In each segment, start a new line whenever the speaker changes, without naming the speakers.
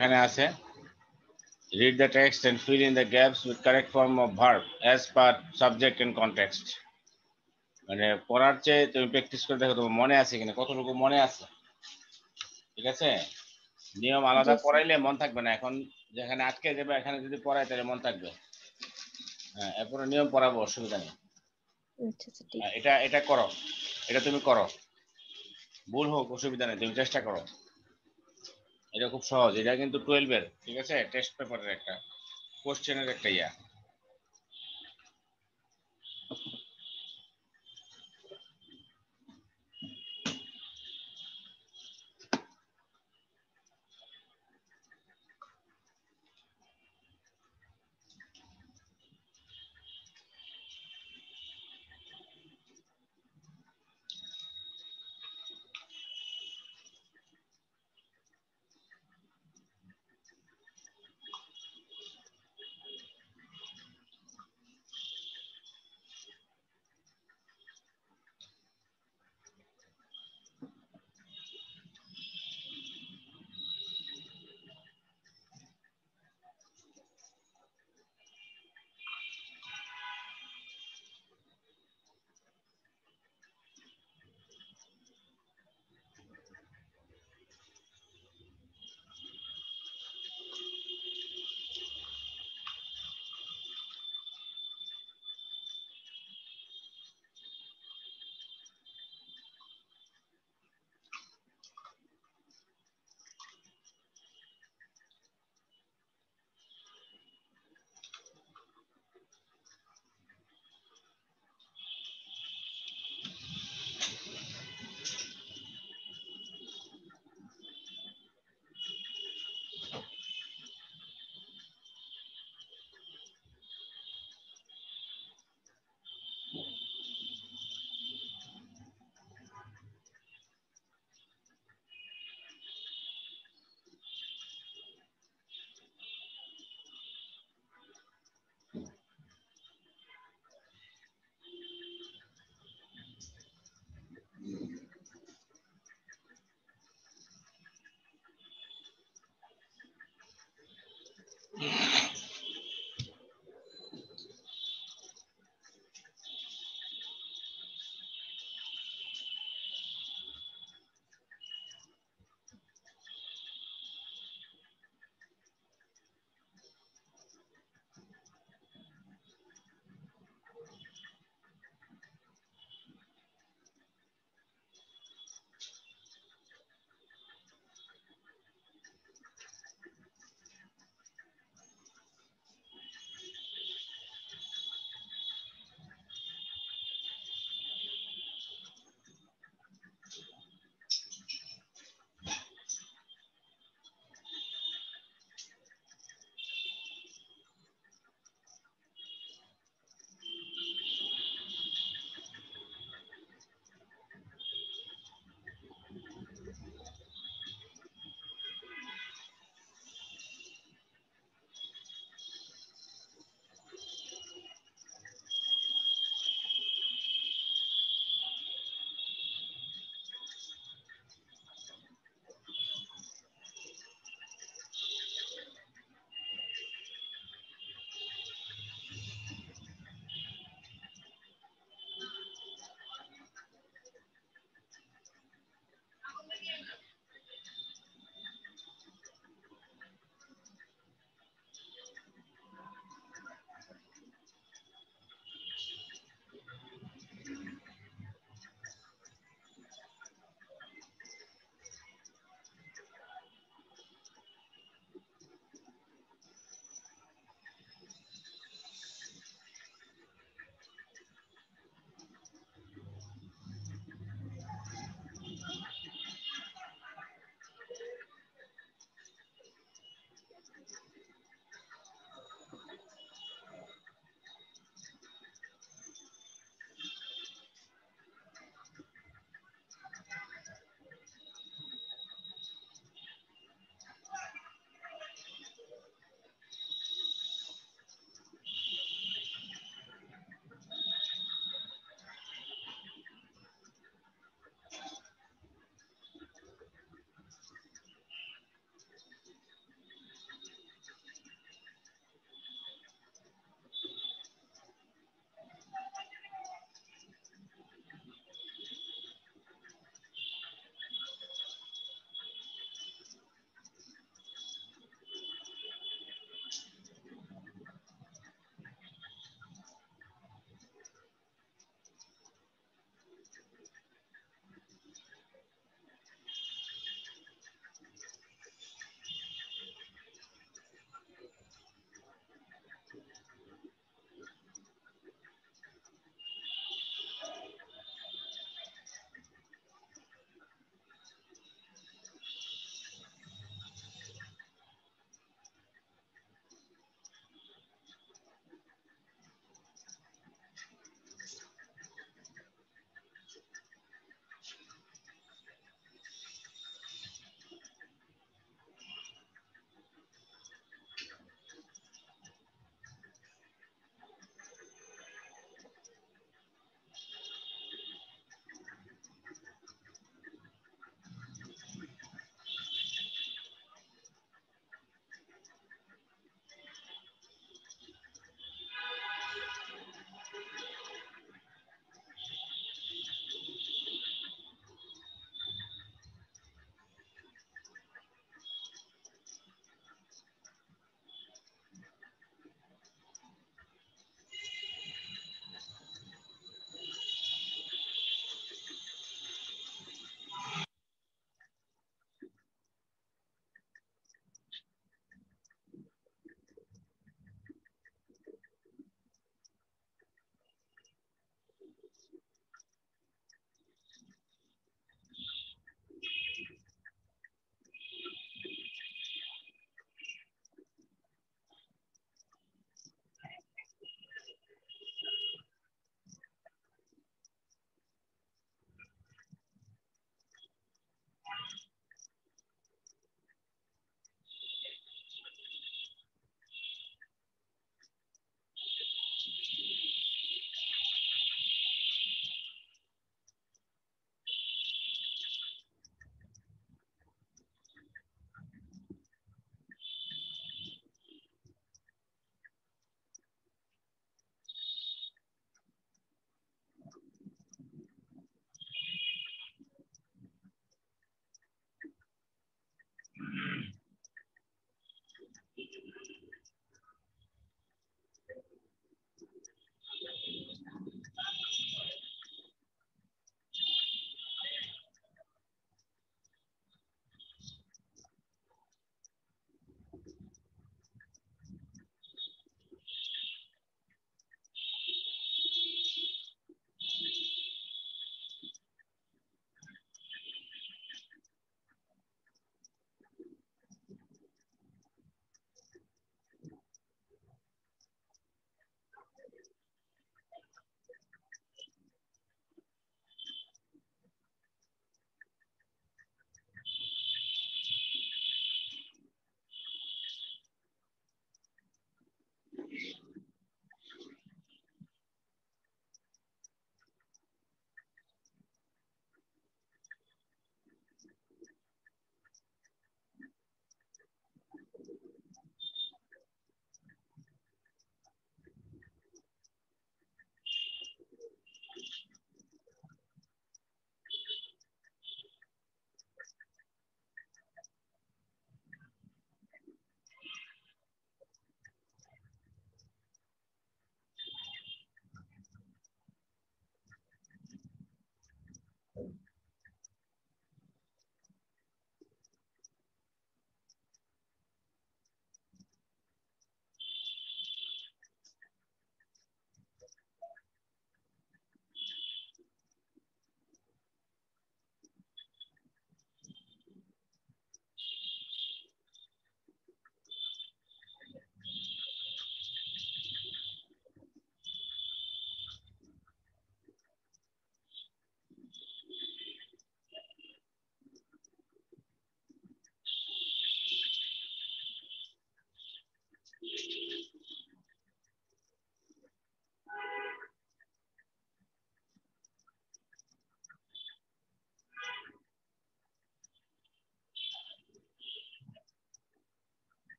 এখানে আছে read the text and fill in the gaps with correct form of verb as per subject and context মানে পড়ার চেয়ে তুমি প্র্যাকটিস করে দেখো তোমার মনে আছে কিনা কতটুকু মনে আছে ঠিক আছে নিয়ম আলাদা
জি স্যার।
পড়াইলে মন থাকবে না এখন যেখানে আটকে যাবে এখানে যদি পড়াই তাহলে মন থাকবে হ্যাঁ এরপরে নিয়ম পড়াবো অসুবিধা নেই
আচ্ছা আচ্ছা ঠিক আছে।
এটা এটা করো এটা তুমি করো ভুল হোক অসুবিধা নেই তুমি চেষ্টা করো এটা খুব সহজ এটা কিন্তু 12 এর ঠিক আছে টেস্ট পেপারের একটা কোশ্চেনের একটা ইয়া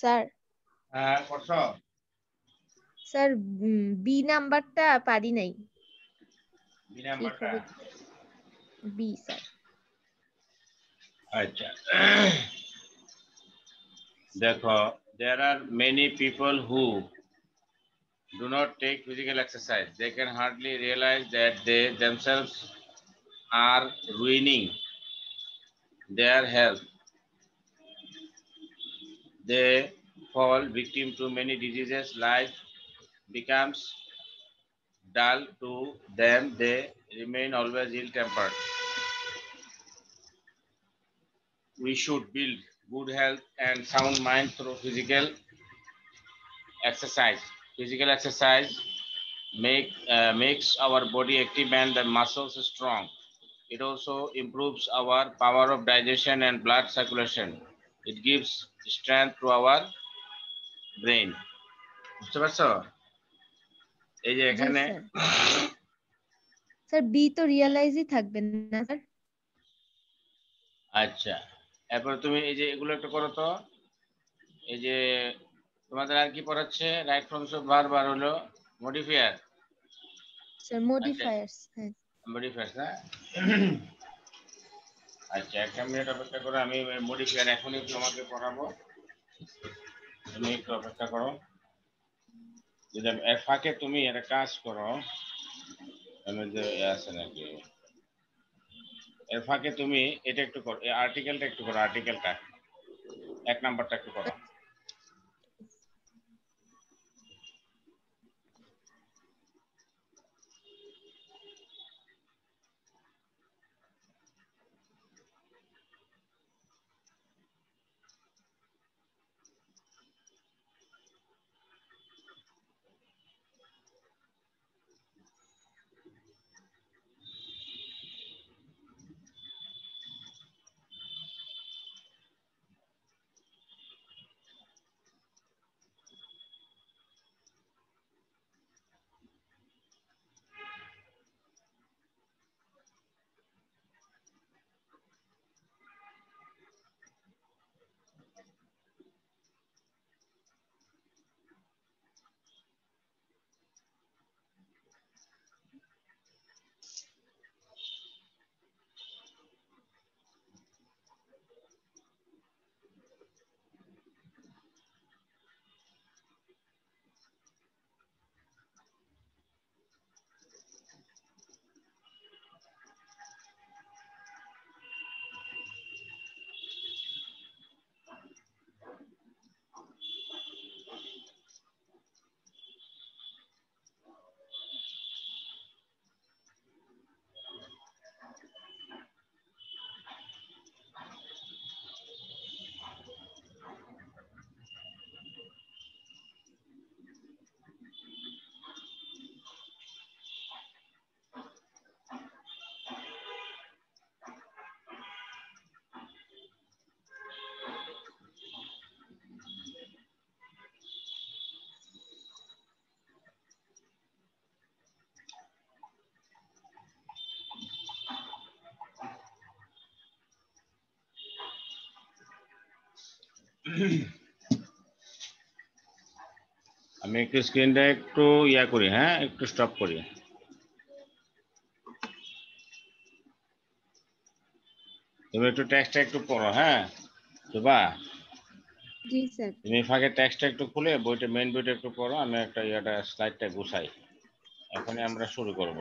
স্যার
হ্যাঁ করছো?
স্যার বি নাম্বারটা পারি নাই,
বি
ঠিক
নাম্বারটা?
হবে? B sir.
আচ্ছা দেখো, there are many people who do not take physical exercise. They can hardly realize that they themselves are ruining their health. They fall victim to many diseases. Life becomes dull to them. They remain always ill-tempered. We should build good health and sound mind through physical exercise. Physical exercise makes our body active and the muscles strong. It also improves our power of digestion and blood circulation. It gives strength to our brain. বুঝতে পারছো? এই যে
জি
এখানে
sir. Sir B তো রিয়ালাইজই থাকবে না sir.
আচ্ছা, এরপর তুমি এই যে এগুলো একটু করো তো। এই যে তোমাদের আর কি পড়াচ্ছে? রাইট ফ্রমস অফ ভার্ব আর হলো মডিফায়ার।
স্যার মডিফায়ার্স, হ্যাঁ।
মডিফায়ার না? আচ্ছা, একটা মিনিট অপেক্ষা করো, আমি মডিফায়ার এখনই তোমাকে পড়াবো, তুমি একটু অপেক্ষা করো। যদি এর ফাঁকে তুমি একটা কাজ করো, আমি যে আছে নাকি, এর ফাঁকে তুমি এটা একটু করো, এই আর্টিকেলটা একটু করো, আর্টিকেলটা 1 নাম্বারটা একটু করো। আমি একটু স্ক্রিনটা একটু ইয়া করি, হ্যাঁ একটু স্টপ করি। তুমি একটু টেক্সটটা একটু পড়ো, হ্যাঁ শোভা,
জি স্যার।
তুমি ফাঁকে টেক্সটটা একটু খুলে বইটা, মেইন বইটা একটু পড়ো, আমি একটা ইয়াটা স্লাইডটা গুছাই। এখনই আমরা শুরু করব।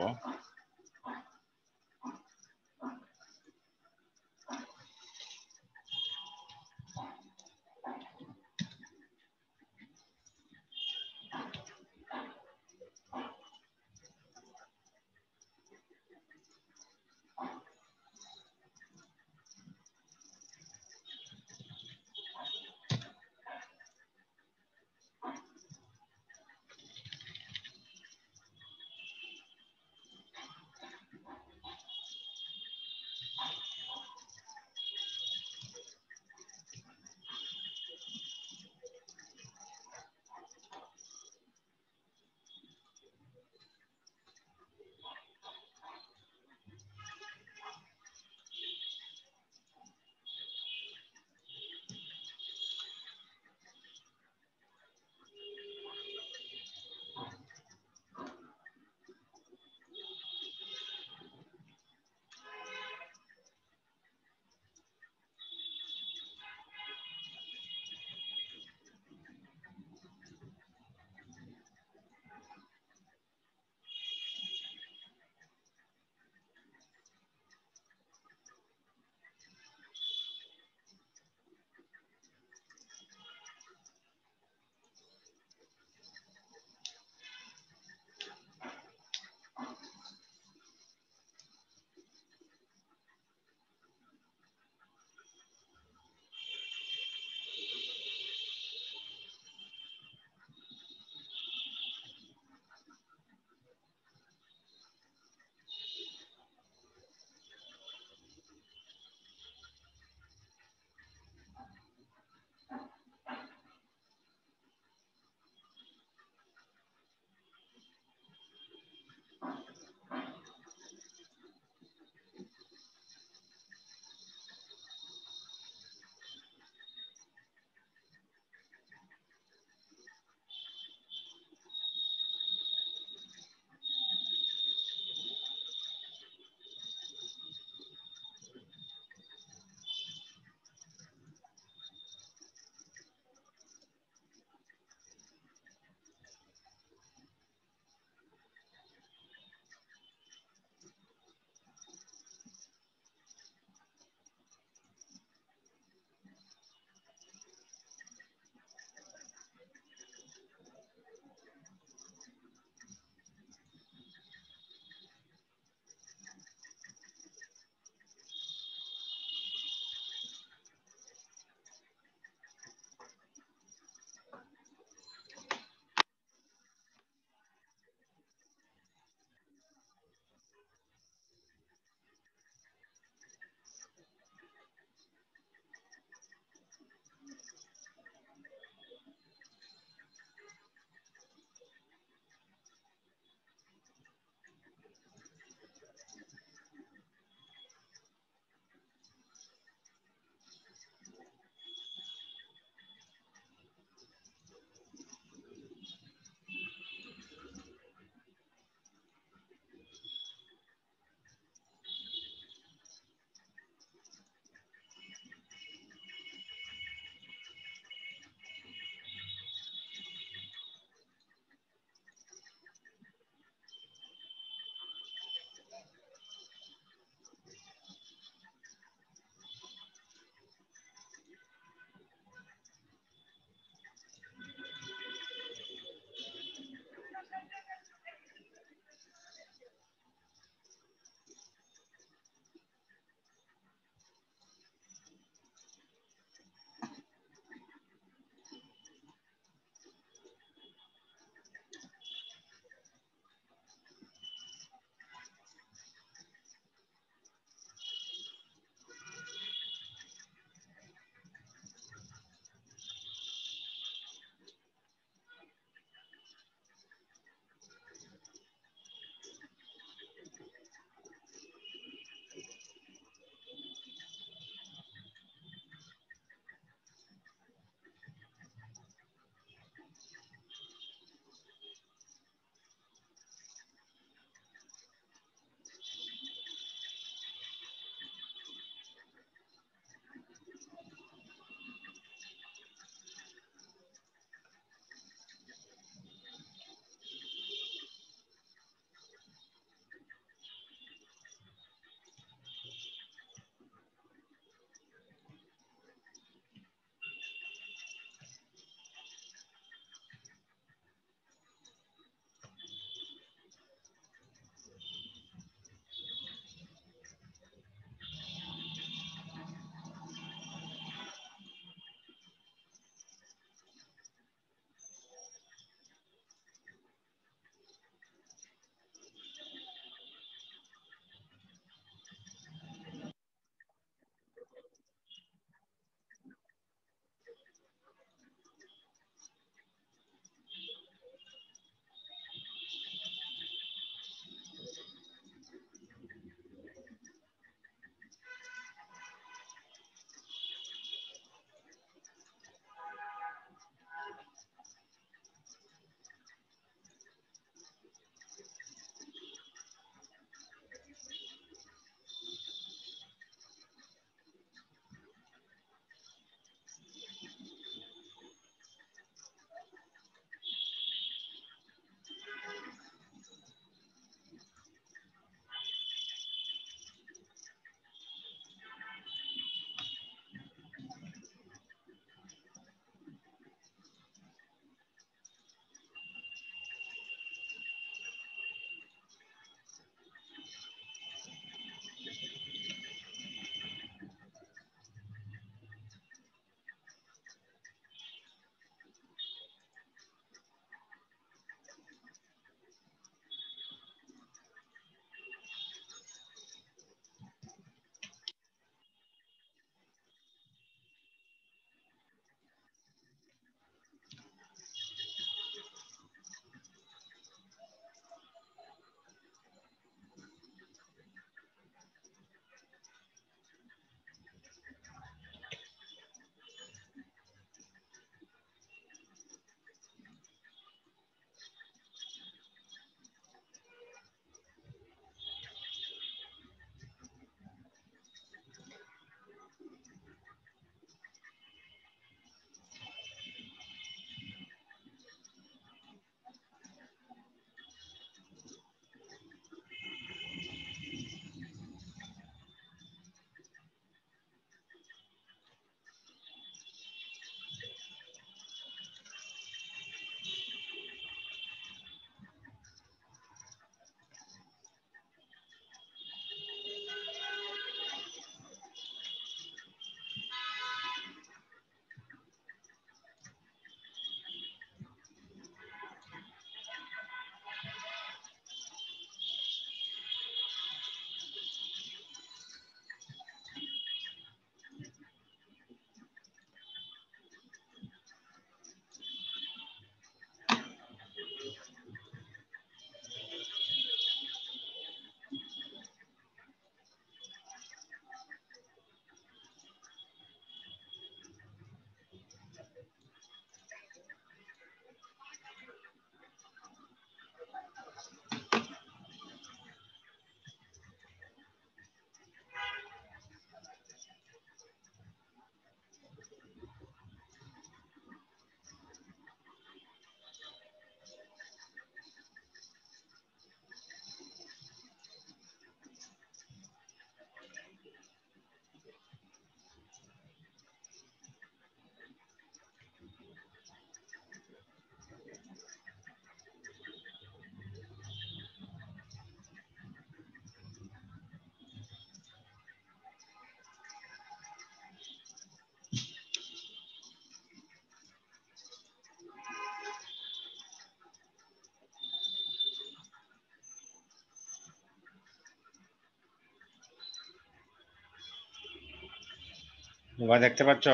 তোমরা দেখতে পাচ্ছ?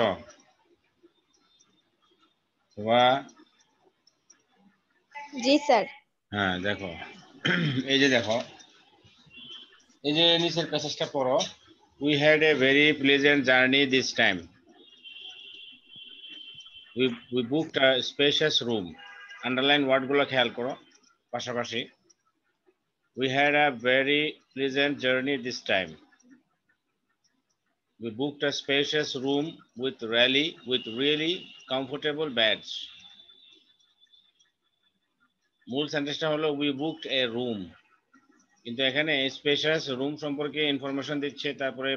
তোমরা
জি স্যার।
হ্যাঁ দেখো, এই যে দেখো, এই যে নিচের প্যাসেজটা পড়ো। We had a very pleasant journey this time. We booked a spacious room. Underline ওয়ার্ডগুলো খেয়াল করো পাশাপাশি। We had a very pleasant journey this time. We booked a spacious room with really comfortable beds. মূল সেন্টেন্সটা হলো we booked a room, কিন্তু এখানে spacious room সম্পর্কে ইনফরমেশন দিচ্ছে, তারপরে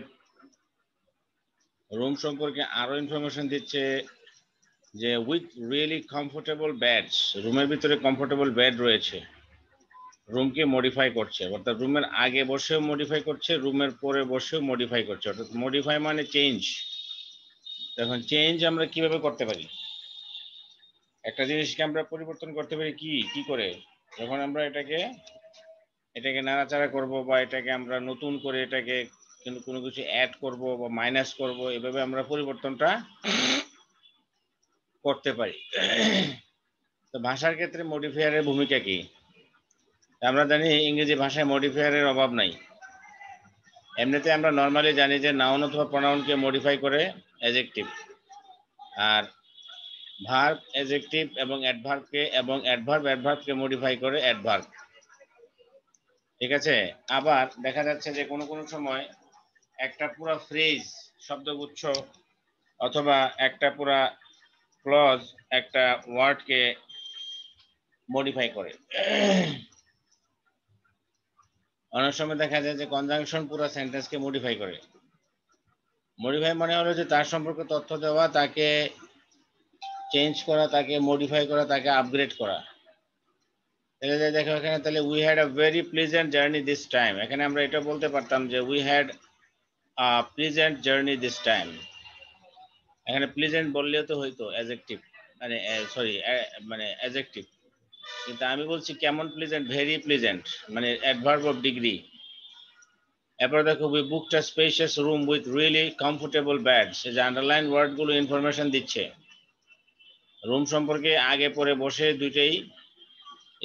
রুম সম্পর্কে আরো ইনফরমেশন দিচ্ছে যে উইথ রিয়েলি কমফোর্টেবল বেডস, রুমের ভিতরে কমফোর্টেবল বেড রয়েছে। রুমকে মডিফাই করছে, অর্থাৎ রুমের আগে বসেও মডিফাই করছে, রুমের পরে বসেও মডিফাই করছে, অর্থাৎ মডিফাই মানে চেঞ্জ। এখন চেঞ্জ আমরা কিভাবে করতে পারি? একটা জিনিসকে আমরা পরিবর্তন করতে পারি কি কি করে? যখন আমরা এটাকে নাড়াচাড়া করব, বা এটাকে আমরা নতুন করে এটাকে কোনো কিছু অ্যাড করব বা মাইনাস করব, এভাবে আমরা পরিবর্তনটা করতে পারি। তো ভাষার ক্ষেত্রে মডিফায়ারের ভূমিকা কি? আমরা জানি ইংরেজি ভাষায় মডিফায়ারের অভাব নাই। এমনিতে আমরা নর্মালি জানি যে নাউন অথবা প্রোনাউনকে মডিফাই করে অ্যাডজেক্টিভ, আর ভার্ব অ্যাডজেক্টিভ এবং অ্যাডভার্বকে মডিফাই করে অ্যাডভার্ব। ঠিক আছে? আবার দেখা যাচ্ছে যে কোনো কোনো সময় একটা পুরো ফ্রেজ, শব্দগুচ্ছ অথবা একটা পুরা ক্লজ একটা ওয়ার্ডকে মডিফাই করে। অনেক সময় দেখা যায় যে কনজাংশন পুরো সেন্টেন্সকে মডিফাই করে। মডিফাই মানে হলো যে তার সম্পর্কে তথ্য দেওয়া, তাকে চেঞ্জ করা, তাকে মডিফাই করা, তাকে আপগ্রেড করা। তাহলে দেখো এখানে, তাহলে we had a very pleasant journey this time, এখানে আমরা এটা বলতে পারতাম যে we had a pleasant journey this time. এখানে প্লিজেন্ট বললেও তো হইতো অ্যাডজেক্টিভ, মানে সরি মানে অ্যাডজেক্টিভ, কিন্তু আমি বলছি কেমন প্লিজেন্ট, ভেরি প্লিজেন্ট, মানে অ্যাডভার্ব অফ ডিগ্রি। এরপর দেখো we booked a spacious room with really comfortable beds, এই যে আন্ডারলাইন ওয়ার্ডগুলো ইনফরমেশন দিচ্ছে রুম সম্পর্কে, আগে পরে বসে দুইটাই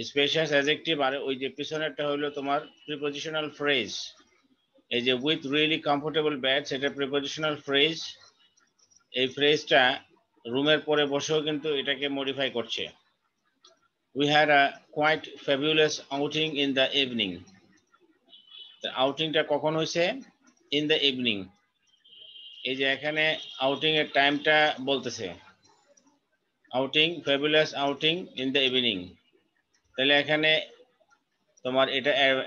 স্পেশিয়াস অ্যাডজেক্টিভ, আর ওই যে পিছনেরটা হলো তোমার প্রিপজিশনাল ফ্রেজ। এই যে উইথ রিয়েলি কমফোর্টেবল বেডস, এটা প্রিপজিশনাল ফ্রেজ। এই ফ্রেজটা রুমের পরে বসেও কিন্তু এটাকে মডিফাই করছে। We had a quite fabulous outing in the evening. আউটিংটা কখন হয়েছে? In the evening. এই যে এখানে আউটিং এর টাইমটা বলতেছে, outing, fabulous outing in the evening. তাহলে এখানে তোমার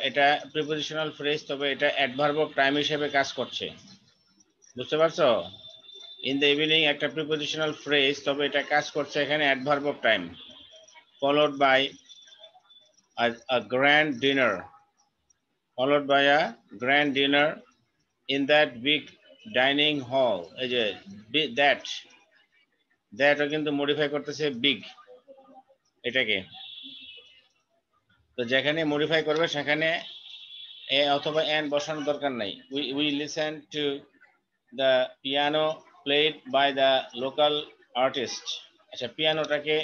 এটা প্রিপজিশনাল ফ্রেজ, তবে এটা অ্যাডভার্ব অফ টাইম হিসেবে কাজ করছে। বুঝতে পারছো? ইন দ্য ইভিনিং একটা প্রিপজিশনাল ফ্রেজ, তবে এটা কাজ করছে এখানে adverb of time, followed by a grand dinner, followed by a grand dinner in that big dining hall. এই যে দ্যাটও কিন্তু মডিফাই করতেছে বিগ এটাকে। তো যেখানে মডিফাই করবে সেখানে এ অথবা এন বসানোর দরকার নাই। We listen to the piano played by the local artist. আচ্ছা, পিয়ানোটাকে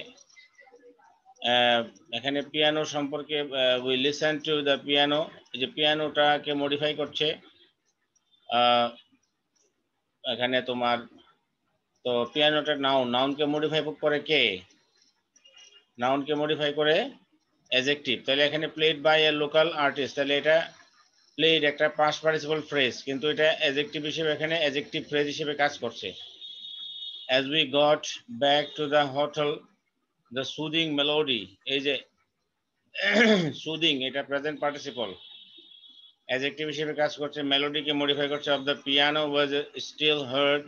এখানে পিয়ানো সম্পর্কে we listen to the piano, এই যে পিয়ানোটাকে মডিফাই করছে এখানে তোমার। তো পিয়ানোটা নাউনকে মডিফাই করে কে? নাউনকে মডিফাই করে অ্যাডজেক্টিভ। তাহলে এখানে played by a local artist, তাহলে এটা প্লেড একটা পাস্ট পার্টিসিপল ফ্রেজ, কিন্তু এটা অ্যাডজেক্টিভ হিসেবে এখানে অ্যাডজেক্টিভ ফ্রেজ হিসেবে কাজ করছে। As we got back to the hotel, the soothing melody, এই যে সুদিং, এটা প্রেজেন্ট পার্টিসিপল, অ্যাডজেক্টিভ হিসেবে কাজ করছে, মেলোডিকে মডিফাই করছে, of the piano was still heard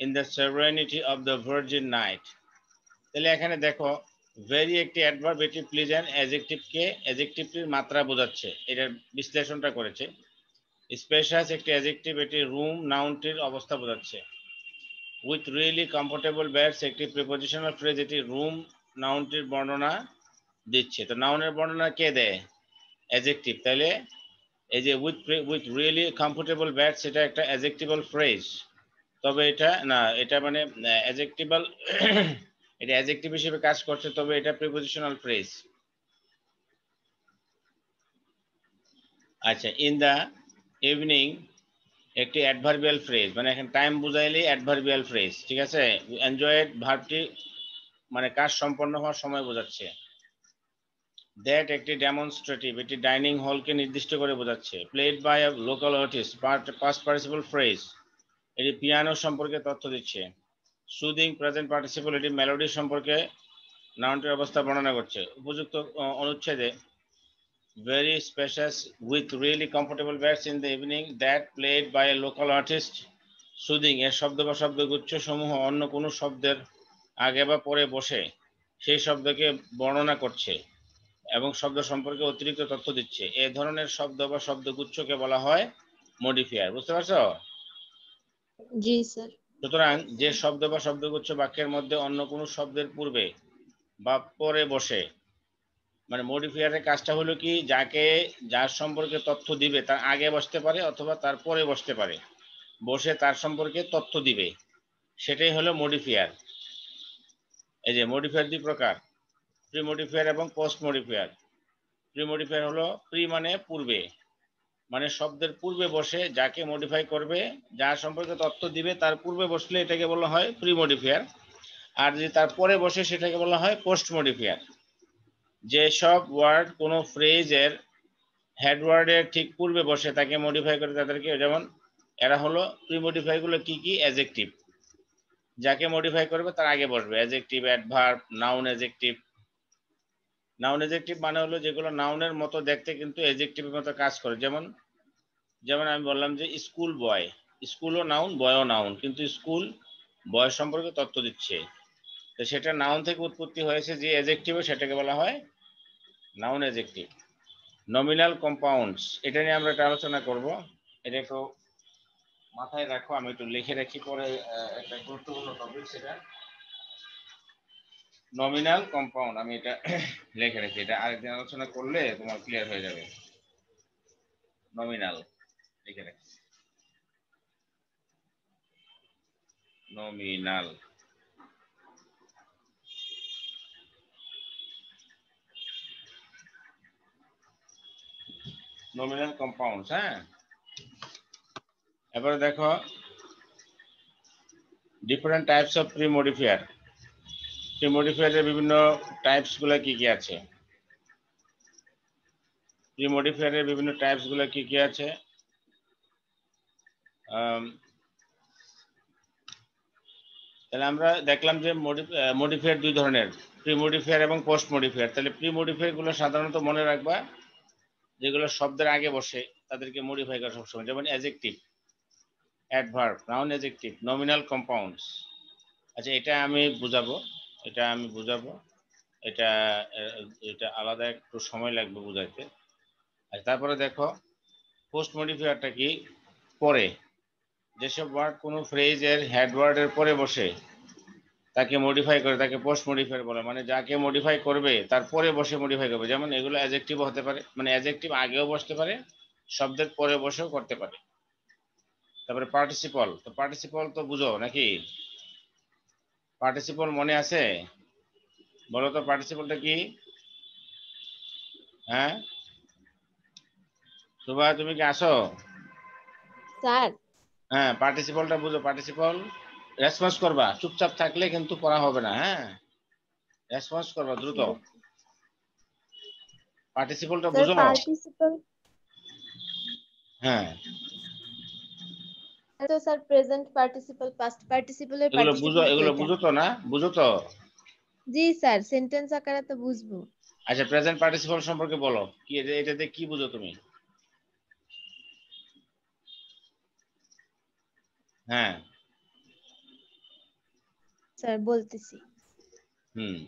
in the serenity of the virgin night. তাহলে এখানে দেখো ভেরি একটি অ্যাডভার্ব, এটি প্লিজেন্ট অ্যাডজেক্টিভকে, অ্যাডজেক্টিভটির মাত্রা বোঝাচ্ছে, এটার বিশ্লেষণটা করেছে। স্পেশাস একটি অ্যাডজেক্টিভ, এটি রুম নাউনটির অবস্থা বোঝাচ্ছে। উইথ রিয়েলি কমফোর্টেবল বেডস একটি প্রিপজিশনাল ফ্রেজ, এটি রুম নাউনটির বর্ণনা দিচ্ছে। তো নাউনের বর্ণনা কে দেয়? অ্যাডজেক্টিভ। তাহলে এই যে উইথ রিয়েলি কমফোর্টেবল বেডস, এটা একটা অ্যাডজেক্টিভাল ফ্রেজ। তবে এটা না, এটা মানে অ্যাডজেক্টিভাল, এটা অ্যাডজেক্টিভ হিসেবে কাজ করছে, তবে এটা প্রিপোজিশনাল ফ্রেজ। আচ্ছা, ইন দা ইভিনিং একটি অ্যাডভার্বিয়াল ফ্রেজ, মানে এখানে টাইম বুঝাইলেই অ্যাডভার্বিয়াল ফ্রেজ, ঠিক আছে। এনজয়েড ভার্বটি মানে কাজ সম্পন্ন হওয়ার সময় বোঝাচ্ছে। দ্যাট একটি ডেমনস্ট্রেটিভ, এটি ডাইনিং হলকে নির্দিষ্ট করে বোঝাচ্ছে। Played by a local artist, past participle phrase, এটি পিয়ানো সম্পর্কে তথ্য দিচ্ছে। সুদিং প্রেজেন্ট পার্টিসিপল, এটি মেলোডি সম্পর্কে নাউনটির অবস্থা বর্ণনা করছে। উপযুক্ত অনুচ্ছেদে very spacious with really comfortable beds in the evening that played by a local artist, soothing এর শব্দ বা শব্দগুচ্ছ সমূহ অন্য কোনো শব্দের আগে বা পরে বসে সেই শব্দকে বর্ণনা করছে এবং শব্দ সম্পর্কে অতিরিক্ত তথ্য দিচ্ছে। এ ধরনের শব্দ বা শব্দগুচ্ছকে বলা হয় মডিফায়ার। বুঝতে পারছো?
জি স্যার।
সুতরাং যে শব্দ বা শব্দগুচ্ছ বাক্যের মধ্যে অন্য কোনো শব্দের পূর্বে বা পরে বসে, মানে মডিফায়ারের কাজটা হলো কি, যাকে যার সম্পর্কে তথ্য দিবে তার আগে বসতে পারে অথবা তার পরে বসতে পারে, বসে তার সম্পর্কে তথ্য দিবে, সেটাই হলো মডিফায়ার। এই যে মডিফায়ার দুই প্রকার, প্রি মডিফায়ার এবং পোস্ট মডিফায়ার। প্রি মডিফায়ার হলো প্রি মানে পূর্বে, মানে শব্দের পূর্বে বসে যাকে মডিফাই করবে, যার সম্পর্কে তথ্য দিবে তার পূর্বে বসলে এটাকে বলা হয় প্রি মডিফায়ার। আর যদি তার পরে বসে সেটাকে বলা হয় পোস্ট মডিফায়ার। যেসব ওয়ার্ড কোনো ফ্রেজের হেডওয়ার্ডের ঠিক পূর্বে বসে তাকে মডিফাই করে তাদেরকে, যেমন এরা হলো প্রি মডিফাই গুলো কি কি, অ্যাডজেক্টিভ, যাকে মডিফাই করবে তার আগে বসবে, adjective, adverb, noun, adjective. Noun adjective মানে হলো যেগুলো নাউনের মতো দেখতে কিন্তু অ্যাডজেক্টিভের মতো কাজ করে। যেমন যেমন আমি বললাম যে স্কুল বয়, স্কুলও নাউন, বয়ও নাউন, কিন্তু স্কুল বয় সম্পর্কে তথ্য দিচ্ছে, তো সেটা নাউন থেকে উৎপত্তি হয়েছে, যে অ্যাডজেক্টিভে সেটাকে বলা হয় নাউন অ্যাডজেক্টিভ। নমিনাল কম্পাউন্ডস, এটা নিয়ে আমরা একটা আলোচনা করব, এটা একটু মাথায় রাখো, আমি একটু লিখে রাখি, পরে একটা গুরুত্বপূর্ণ টপিক সেটা। নমিনাল কম্পাউন্ড, আমি এটা লিখে রাখি, এটা আরেকদিন আলোচনা করলে তোমার ক্লিয়ার হয়ে যাবে। নমিনাল লিখে রাখি, নমিনাল। নমিনাল কম্পাউন্ডস, হ্যাঁ। এবারে দেখো different types of pre modifier. Pre মডিফায়ারের বিভিন্ন টাইপস গুলো কি কি আছে, প্রি মডিফায়ারের বিভিন্ন টাইপস গুলো কি কি আছে। তাহলে আমরা দেখলাম যে মডিফায়ার দুই ধরনের, প্রি মডিফায়ার এবং পোস্ট মডিফায়ার। তাহলে প্রি মডিফায়ার গুলো সাধারণত মনে রাখবা, যেগুলো শব্দের আগে বসে তাদেরকে মডিফাই করা সবসময়, যেমন adjective, adverb, noun, adjective, nominal compounds. আচ্ছা, এটা আমি বুঝাবো, এটা এটা আলাদা একটু সময় লাগবে বুঝাইতে। আচ্ছা, তারপরে দেখো পোস্ট মডিফায়ারটা কি, পরে যেসব ওয়ার্ড কোনো ফ্রেজের হেডওয়ার্ডের পরে বসে তাকে মডিফাই করে তাকে পোস্ট মডিফায়ার বলে, মানে যাকে মডিফাই করবে তারপরে বসে মডিফাই করবে। যেমন এগুলো অ্যাডজেক্টিভ হতে পারে, মানে অ্যাডজেক্টিভ আগেও বসতে পারে, শব্দের পরে বসেও করতে পারে। তারপরে পার্টিসিপল, তো পার্টিসিপল তো বুঝো নাকি, পার্টিসিপল মনে আছে? বলো তো পার্টিসিপলটা কি? হ্যাঁ সুভা, তুমি কি আসো?
স্যার।
হ্যাঁ, পার্টিসিপলটা বুঝো। পার্টিসিপল রেসপন্স করবা, চুপচাপ থাকলে কিন্তু পড়া হবে না, হ্যাঁ, রেসপন্স করবা দ্রুত। পার্টিসিপলটা
স্যার
বুঝো?
পার্টিসিপল,
হ্যাঁ,
তো স্যার প্রেজেন্ট পার্টিসিপল, পাস্ট পার্টিসিপলের
এগুলো
পার্টিসিপল
এগুলো
কয়টা?
বুঝো তো, না বুঝো তো?
জি স্যার, সেন্টেন্স আকারে তো বুঝবো।
আচ্ছা, প্রেজেন্ট পার্টিসিপল সম্পর্কে বলো, কি এটাতে কি বুঝো তুমি? হ্যাঁ।
স্যার বলতেছি।
হুম।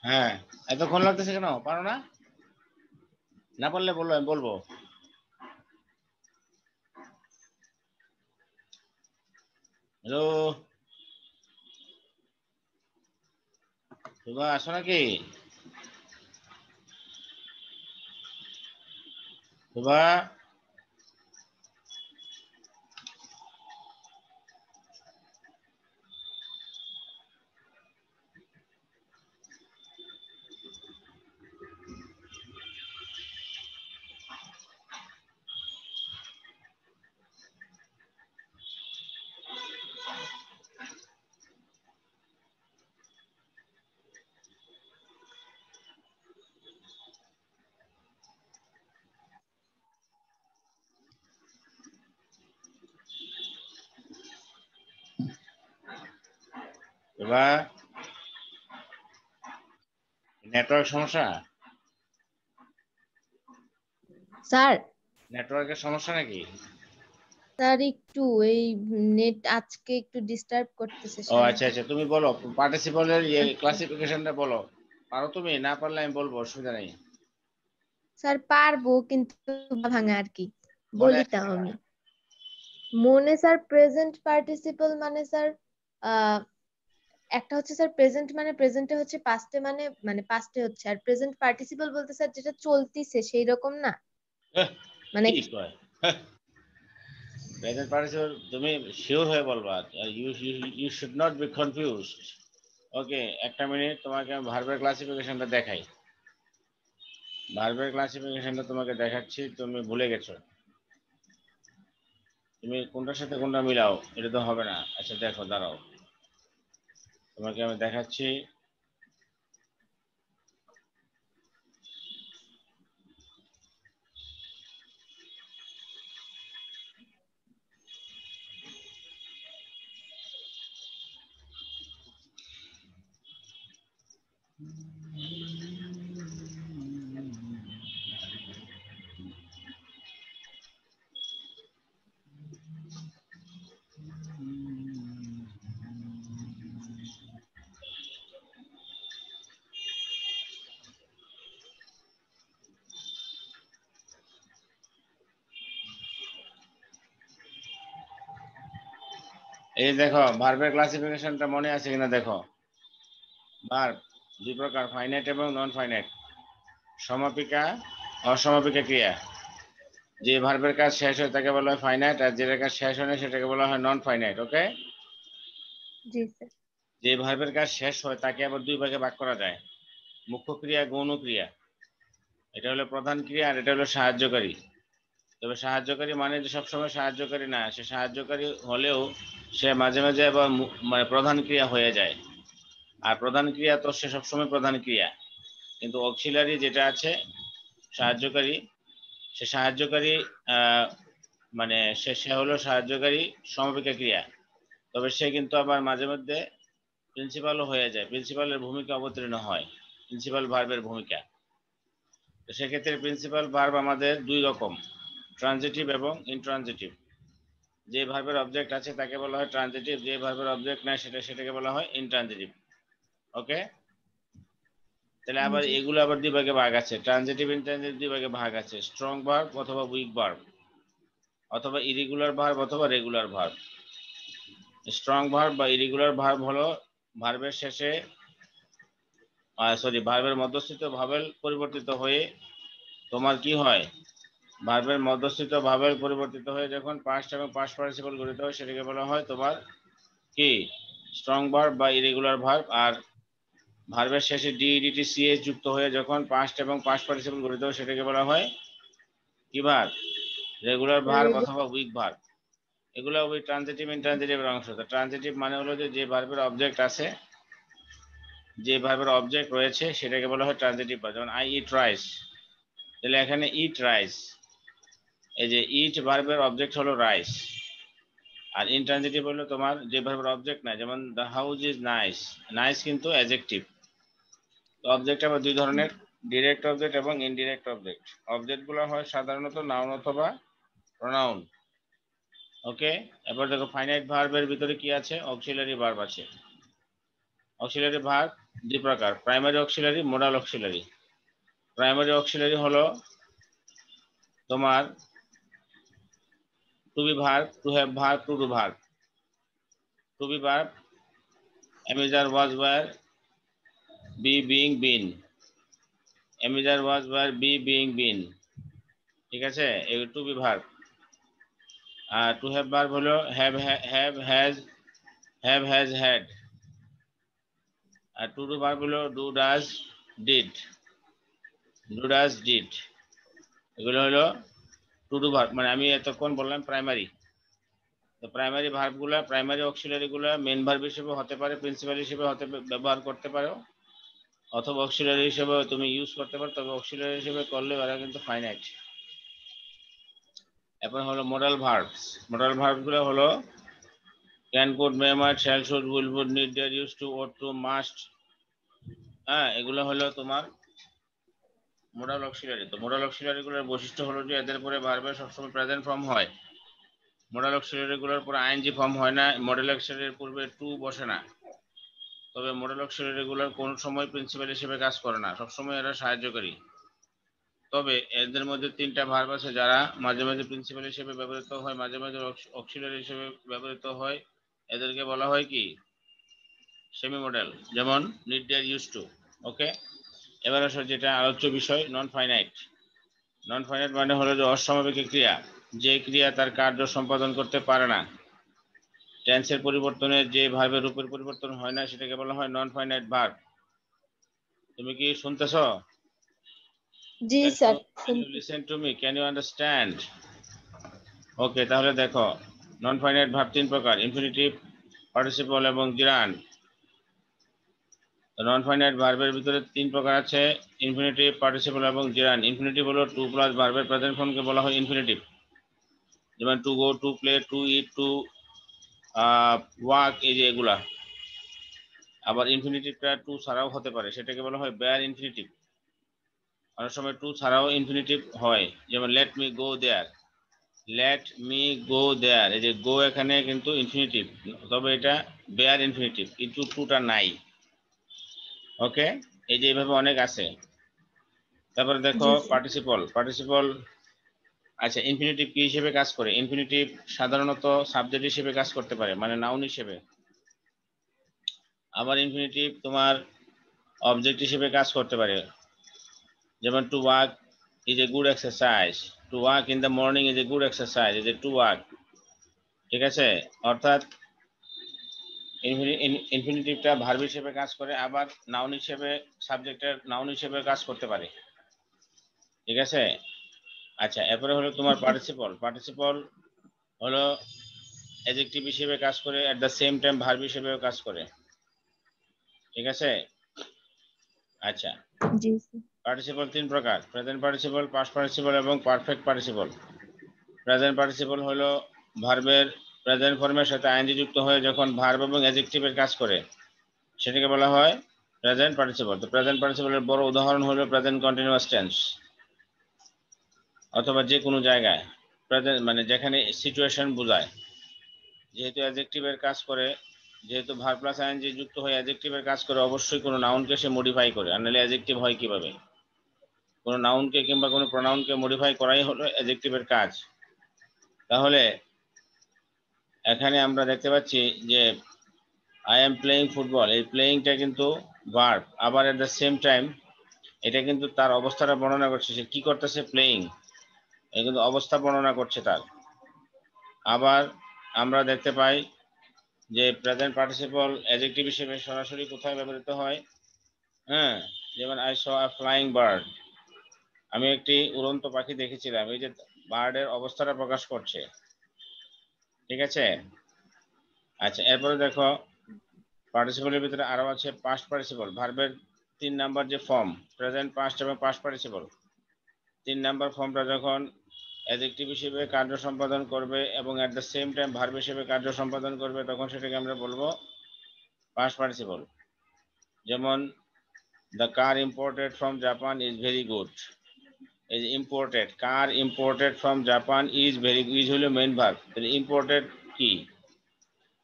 হ্যাঁ, এতক্ষণ লাগতেছে কেন? পারো না? না পারলে বললো, আমি বলবো। হ্যালো, শুভা আসো নাকি? শুভা, শুভা, নেটওয়ার্ক সমস্যা?
স্যার,
নেটওয়ার্কের সমস্যা নাকি?
স্যার একটু এই নেট আজকে একটু ডিস্টার্ব করতেছে
ও
সারা
আচ্ছা
দিন।
আচ্ছা, তুমি বলো পার্টিসিপলের
আচ্ছা
ক্লাসিফিকেশনটা বলো। পারো তুমি? না পারলে আমি বলবো, অসুবিধা নেই।
স্যার, পারবো কিন্তু ভাঙা আর কি,
মনে
বলি
আছে
তাও
না?
আমি। মনে স্যার, প্রেজেন্ট পার্টিসিপল মানে স্যার আহ একটা হচ্ছে স্যার প্রেজেন্ট মানে প্রেজেন্টে হচ্ছে পাস্টে মানে মানে পাস্টে হচ্ছে, আর প্রেজেন্ট পার্টিসিপল বলতে স্যার যেটা চলতিছে সেই রকম না,
এহ,
মানে।
কি কয়? প্রেজেন্ট পার্টিসিপল তুমি শিওর হয়ে বলবা। You you should not be confused. Okay, একটা মিনিট, তোমাকে আমি ভার্বের ক্লাসিফিকেশনটা দেখাই। ভার্বের ক্লাসিফিকেশনটা তোমাকে দেখাচ্ছি, তুমি ভুলে গেছো। তুমি কোনটার সাথে কোনটা মিলাও, এটা তো হবে না। আচ্ছা দেখো, দাঁড়াও, তোমাকে আমি দেখাচ্ছি। এই দেখো, ভার্বের ক্লাসিফিকেশনটা মনে আছে কিনা দেখো। ভার্ব দুই প্রকার, ফাইনাইট এবং নন ফাইনাইট। সমাপিকা, অসমাপিকা ক্রিয়া। যে ভার্বের কাজ শেষ হয় তাকে বলা হয় ফাইনাইট, আর যেটার কাজ শেষ হয় না সেটাকে বলা হয় নন ফাইনাইট। ওকে,
জি স্যার।
যে ভার্বের কাজ শেষ হয় তাকে আবার দুই ভাগে ভাগ করা যায়, মুখ্য ক্রিয়া, গৌণ ক্রিয়া। এটা হলো প্রধান ক্রিয়া, আর এটা হলো সাহায্যকারী। তবে সাহায্যকারী মানে যে সবসময় সাহায্যকারী না, সে সাহায্যকারী হলেও সে মাঝে মাঝে আবার মানে প্রধান ক্রিয়া হয়ে যায়। আর প্রধান ক্রিয়া তো সে সবসময় প্রধান ক্রিয়া। কিন্তু অক্সিলারি যেটা আছে, সাহায্যকারী, সে সাহায্যকারী মানে সে হলো সাহায্যকারী সমাপিকা ক্রিয়া। তবে সে কিন্তু আবার মাঝে মধ্যে প্রিন্সিপালও হয়ে যায়, প্রিন্সিপালের ভূমিকা অবতীর্ণ হয়, প্রিন্সিপাল ভার্বের ভূমিকা। তো সেক্ষেত্রে প্রিন্সিপাল ভার্ব আমাদের দুই রকম, ট্রানজিটিভ এবং ইনট্রানজিটিভ। যে ভার্বের অবজেক্ট আছে তাকে বলা হয় ট্রানজিটিভ, যে ভার্বের অবজেক্ট নাই সেটাকে বলা হয় ইনট্রানজিটিভ। ওকে, তাহলে আবার
জি।
এগুলো আবার দুই ভাগে ভাগ আছে, ট্রানজিটিভ ইনট্রানজিটিভ দুই ভাগে ভাগ আছে, স্ট্রং ভার্ব অথবা উইক ভার্ব, অথবা ইরেগুলার ভার্ব অথবা রেগুলার ভার্ব। স্ট্রং ভার্ব বা ইরেগুলার ভার্ব হলো ভার্বের শেষে ভার্বের মধ্যস্থিত ভাবেল পরিবর্তিত হয়ে তোমার কি হয়, ভার্বের মধ্যস্থিত ভাবেল পরিবর্তিত হয়ে যখন পাস্ট এবং পাস্ট পার্টিসিপল গঠিত হয় সেটাকে বলা হয় তোমার কি, স্ট্রং ভার্ব বা ইরেগুলার ভার্ব। আর ভার্বের শেষে ডিইডিটি সিএস যুক্ত হয়ে যখন পাস্ট এবং পাস্ট পার্টিসিপল গঠিত হয় সেটাকে বলা হয় কি ভার্ব, রেগুলার ভার্ব অথবা উইক ভার্ব। এগুলো ওই ট্রানজিটিভ ইনট্রানজিটিভের অংশ। তো ট্রানজিটিভ মানে হলো যে ভার্বের অবজেক্ট আছে, যে ভার্বের অবজেক্ট রয়েছে সেটাকে বলা হয় ট্রানজিটিভ ভার্ব। যেমন আই ইট রাইস, তাহলে এখানে ইট রাইস, এই যে ইট ভার্বের অবজেক্ট হলো রাইস। আর ইনট্রানজিটিভ হলো তোমার যে ভার্বের অবজেক্ট নাই, যেমন the house is nice, nice কিন্তু অ্যাডজেক্টিভ। তো অবজেক্ট আবার দুই ধরনের, ডিরেক্ট অবজেক্ট এবং ইনডিরেক্ট অবজেক্ট। অবজেক্টগুলো হয় সাধারণত নাউন অথবা প্রোনাউন। ওকে, এবার দেখো ফাইনাইট ভার্বের ভিতরে কি আছে, অক্সিলারি ভার্ব আছে। অক্সিলারি ভার্ব দুই প্রকার, primary auxiliary, modal auxiliary. Primary auxiliary হলো তোমার to be verb, to have verb, to do verb. To be verb am is are was were, be being been, am is are was were, be being been। ঠিক আছে, এই to be verb. আর to have verb হলো have has had. আর to do verb হলো do does did, এগুলো হলো two do verb. মানে আমি এতক্ষণ বললাম প্রাইমারি। তো প্রাইমারি ভার্বগুলা, প্রাইমারি অক্সিলারি গুলা মেন ভার্ব হিসেবে হতে পারে, প্রিন্সিপাল হিসেবে হতে ব্যবহার করতে পারো, অথবা অক্সিলারি হিসেবে তুমি ইউজ করতে পারো। তবে অক্সিলারি হিসেবে করলে ওরা কিন্তু ফাইনাইট। এরপর হলো মডাল ভার্বস। মডাল ভার্বগুলো হলো can, could, may, might, shall, should, will, would, need, dare, use to, ought to, must. হ্যাঁ, এগুলো হলো তোমার মোডাল অক্সিলারি। তো মোডাল অক্সিলারি গুলোর বৈশিষ্ট্য হলো যে এদের পরে ভার্বের সবসময় প্রেজেন্ট ফর্ম হয়। মোডাল অক্সিলারি গুলোর পরে আইএনজি ফর্ম হয় না। মডেল অক্সিলারির পূর্বে টু বসে না। তবে মোডাল অক্সিলারি গুলোর কোন সময় প্রিন্সিপাল হিসেবে কাজ করে না, সবসময় এরা সাহায্যকারী। তবে এদের মধ্যে তিনটা ভার্ব আছে যারা মাঝে মাঝে প্রিন্সিপাল হিসেবে ব্যবহৃত হয়, মাঝে মাঝে অক্সিলারি হিসেবে ব্যবহৃত হয়। এদেরকে বলা হয় কি সেমি মডেল, যেমন নিড, ডেয়ার, ইউজ টু। ওকে, এবার আসলে যেটা আলোচ্য বিষয়, নন ফাইনাইট। নন ফাইনাইট মানে হলো যে অসমাপিক ক্রিয়া, যে ক্রিয়া তার কার্য সম্পাদন করতে পারে না। টেন্সের পরিবর্তনে যে ভার্বের রূপের পরিবর্তন হয় না, সেটাকে বলা হয় নন ফাইনাইট ভার্ব। তুমি কি শুনতেছো?
জি স্যার, শুনছি।
Listen to me, can you understand? Okay, তাহলে দেখো নন ফাইনাইট ভার্ব তিন প্রকার, ইনফিনিটিভ, পার্টিসিপল এবং জিরান্ড। নন ফাইনাইট ভার্বের ভিতরে তিন প্রকার আছে, ইনফিনিটিভ, পার্টিসিপল এবং জিরান্ড। ইনফিনিটিভ হলো টু প্লাস ভার্বের প্রেজেন্ট ফর্মকে বলা হয় ইনফিনিটিভ, যেমন to go, to play, to eat, to walk, এই যে এগুলা। আবার ইনফিনিটিভটা টু ছাড়াও হতে পারে, সেটাকে বলা হয় বেয়ার ইনফিনিটিভ। অনেক সময় টু ছাড়াও ইনফিনিটিভ হয়, যেমন লেট মি গো দেয়ার, লেট মি গো দেয়ার। এই যে গো এখানে কিন্তু ইনফিনিটিভ, তবে এটা বেয়ার ইনফিনিটিভ, কিন্তু টুটা নাই। ওকে, এই যে এইভাবে অনেক আছে। তারপরে দেখো
জি স্যার।
পার্টিসিপল। আচ্ছা, ইনফিনিটিভ কি হিসেবে কাজ করে? ইনফিনিটিভ সাধারণত সাবজেক্ট হিসেবে কাজ করতে পারে, মানে নাউন হিসেবে। আবার ইনফিনিটিভ তোমার অবজেক্ট হিসেবে কাজ করতে পারে, যেমন to walk is a good exercise, to walk in the morning is a good exercise, is a to walk. ঠিক আছে, অর্থাৎ ইনফিনিটিভটা ভার্ব হিসেবে কাজ করে, আবার নাউন হিসেবে, সাবজেক্টের নাউন হিসেবে কাজ করতে পারে। ঠিক আছে। আচ্ছা, এরপরে হলো তোমার পার্টিসিপল হলো অ্যাডজেক্টিভ হিসেবে কাজ করে, at the same time verb হিসেবেও কাজ করে। ঠিক আছে। আচ্ছা,
জি স্যার।
পার্টিসিপল তিন প্রকার, প্রেজেন্ট পার্টিসিপল, পাস্ট পার্টিসিপল এবং পারফেক্ট পার্টিসিপল। প্রেজেন্ট পার্টিসিপল হলো ভার্বের প্রেজেন্ট ফর্মের সাথে আইএনজি যুক্ত হয়ে যখন ভার্ব এবং অ্যাডজেক্টিভের কাজ করে, সেটাকে বলা হয় প্রেজেন্ট পার্টিসিপল। তো প্রেজেন্ট পার্টিসিপলের বড় উদাহরণ হলো প্রেজেন্ট কন্টিনিউয়াস টেন্স, অথবা যে কোনো জায়গায় প্রেজেন্ট মানে যেখানে সিচুয়েশন বোঝায়। যেহেতু অ্যাডজেক্টিভের কাজ করে, যেহেতু ভার্ব প্লাস আইএনজি যুক্ত হয়ে অ্যাডজেক্টিভের কাজ করে, অবশ্যই কোনো নাউনকে সে মডিফাই করে, আর নাহলে অ্যাডজেক্টিভ হয় কিভাবে? কোনো নাউনকে কিংবা কোনো প্রোনাউনকে মডিফাই করাই হলো অ্যাডজেক্টিভের কাজ। তাহলে এখানে আমরা দেখতে পাচ্ছি যে আই এম প্লেইং ফুটবল, এই প্লেইংটা কিন্তু ভার্ব, আবার এট দ্য সেম টাইম এটা কিন্তু তার অবস্থাটা বর্ণনা করছে, সে কি করতেছে, প্লেইং, এটা কিন্তু অবস্থা বর্ণনা করছে তার। আবার আমরা দেখতে পাই যে প্রেজেন্ট পার্টিসিপল অ্যাডজেক্টিভ হিসেবে সরাসরি কোথায় ব্যবহৃত হয়? হ্যাঁ, যেমন I saw a flying bird, আমি একটি উড়ন্ত পাখি দেখেছিলাম, এই যে বার্ডের অবস্থাটা প্রকাশ করছে। ঠিক আছে। আচ্ছা, এরপরে দেখো পার্টিসিপলের ভিতরে আরো আছে পাস্ট পার্টিসিপল। ভার্বের 3 নাম্বার যে ফর্ম, প্রেজেন্ট, পাস্ট এবং পাস্ট পার্টিসিপল, 3 নাম্বার ফর্মটা যখন অ্যাডজেক্টিভ হিসেবে কার্য সম্পাদন করবে এবং at the same time verb হিসেবে কার্য সম্পাদন করবে, তখন সেটাকে আমরা বলবো পাস্ট পার্টিসিপল। যেমন the car imported from Japan is very good, এই যে imported, car imported from Japan is very, is হলো মেইন ভার্ব। তাহলে ইম্পোর্টেড কি?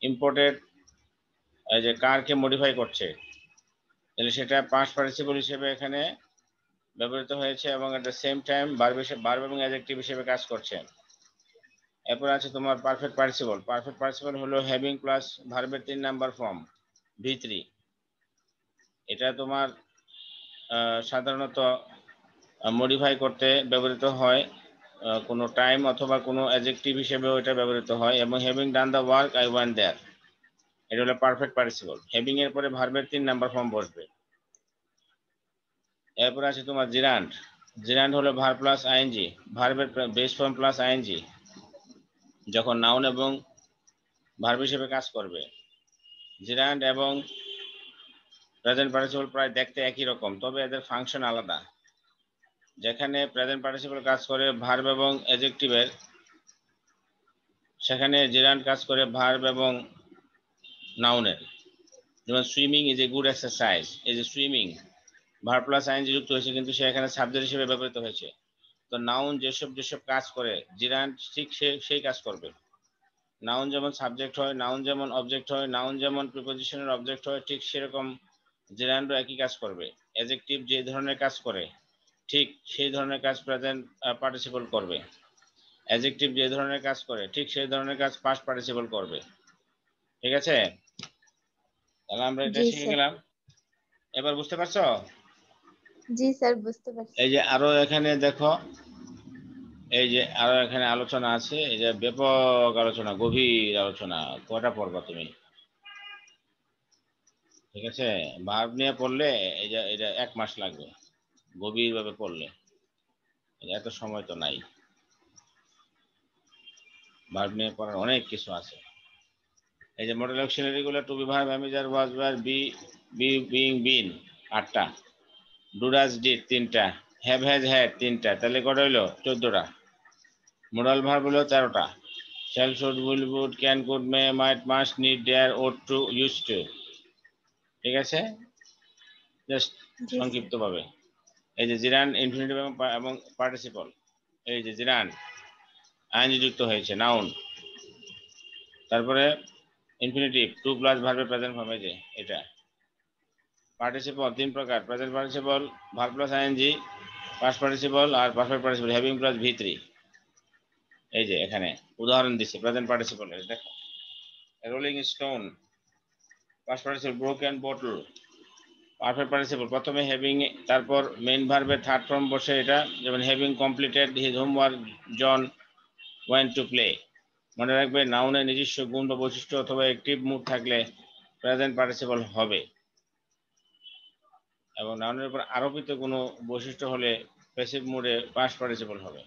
ইম্পোর্টেড এই যে কারকে মডিফাই করছে, তাহলে সেটা পাস্ট পার্টিসিপল হিসেবে এখানে ব্যবহৃত হয়েছে এবং at the same time verb এবং অ্যাডজেক্টিভ হিসেবে কাজ করছে। এরপর আছে তোমার পারফেক্ট পার্টিসিপল। পারফেক্ট পার্টিসিপল হলো হ্যাভিং প্লাস ভার্বের 3 নাম্বার ফর্ম V3। এটা তোমার সাধারণত মডিফাই করতে ব্যবহৃত হয়, কোনো টাইম অথবা কোনো অ্যাডজেক্টিভ হিসেবেও এটা ব্যবহৃত হয়। এবং having done the work I want there, এটা হলো পারফেক্ট পার্টিসিপল। হ্যাভিং এর পরে ভার্বের 3 নাম্বার ফর্ম বসবে। এরপর আছে তোমার জিরান্ড। জিরান্ড হলো ভার্ব প্লাস আইএনজি, ভার্বের বেস ফর্ম প্লাস আইএনজি যখন নাউন এবং ভার্ব হিসেবে কাজ করবে। জিরান্ড এবং প্রেজেন্ট পার্টিসিপল প্রায় দেখতে একই রকম, তবে এদের ফাংশন আলাদা। যেখানে প্রেজেন্ট পার্টিসিপল কাজ করে ভার্ব এবং অ্যাডজেক্টিভের, সেখানে জিরান্ড কাজ করে ভার্ব এবং নাউনের। যেমন swimming is a good exercise, এই যে সুইমিং ভার্ব প্লাস আইএনজি যুক্ত হয়েছে, কিন্তু সে এখানে সাবজেক্ট হিসেবে ব্যবহৃত হয়েছে। তো নাউন যেসব যেসব কাজ করে জিরান্ড ঠিক সেই কাজ করবে। নাউন যেমন সাবজেক্ট হয়, নাউন যেমন অবজেক্ট হয়, নাউন যেমন প্রিপোজিশনের অবজেক্ট হয়, ঠিক সেরকম জিরান্ডও একই কাজ করবে। অ্যাডজেক্টিভ যে ধরনের কাজ করে ঠিক সেই ধরনের কাজ প্রেজেন্ট পার্টিসিপল করবে। অ্যাডজেক্টিভ যে ধরনের কাজ করে ঠিক সেই ধরনের কাজ পাস্ট পার্টিসিপল করবে। ঠিক আছে, তাহলে আমরা এটা
জি
শিখে
স্যার।
গেলাম। এবার বুঝতে পারছো?
জি স্যার, বুঝতে পারছি।
এই যে আরো এখানে দেখো, এই যে আরো এখানে আলোচনা আছে, এই যে ব্যাপক আলোচনা, গভীর আলোচনা। কয়টা পড়বা তুমি? ঠিক আছে, ভার্ব নিয়ে পড়লে এই যে এটা 1 মাস লাগবে গভীরভাবে পড়লে, এত সময় তো নাই। ভার্ব নিয়ে পড়ার অনেক কিছু আছে। এই যে মডেল অক্সিলারি গুলো to be verb, am is are, was were, be being been 8টা, ডু ডাজ ডিড 3টা, হ্যাভ হ্যাজ হ্যাড 3টা, তাহলে কটা হইলো? 14টা। মডাল ভার্ব হলো 13টা, shall, should, will, would, can, could, may, might, must, need, dare, ought to, use to. ঠিক আছে, জাস্ট
জি স্যার।
সংক্ষিপ্ত ভাবে। এই যে জিরান ইনফিনিটিভ এবং পার্টিসিপল, এই যে জিরান আইনজি যুক্ত হয়েছে নাউন, তারপরে ইনফিনিটিভ টু প্লাস ভার্বের প্রেজেন্ট ফর্ম, এই যে এটা পার্টিসিপল 3 প্রকার, present participle, verb plus ING, past participle আর perfect participle, having plus V3। এই যে এখানে উদাহরণ দিচ্ছে প্রেজেন্ট পার্টিসিপলের, দেখো rolling stone, past participle broken bottle. Perfect participle প্রথমে হ্যাভিং, তারপর মেইন ভার্বের থার্ড ফর্ম বসে, এটা যেমন having completed his homework John went to play. মনে রাখবে নাউনের নিজস্ব গুণ বা বৈশিষ্ট্য অথবা অ্যাক্টিভ মুড থাকলে প্রেজেন্ট পার্টিসিপল হবে, এবং নাউনের উপর আরোপিত কোনো বৈশিষ্ট্য হলে প্যাসিভ মুডে পাস্ট পার্টিসিপল হবে।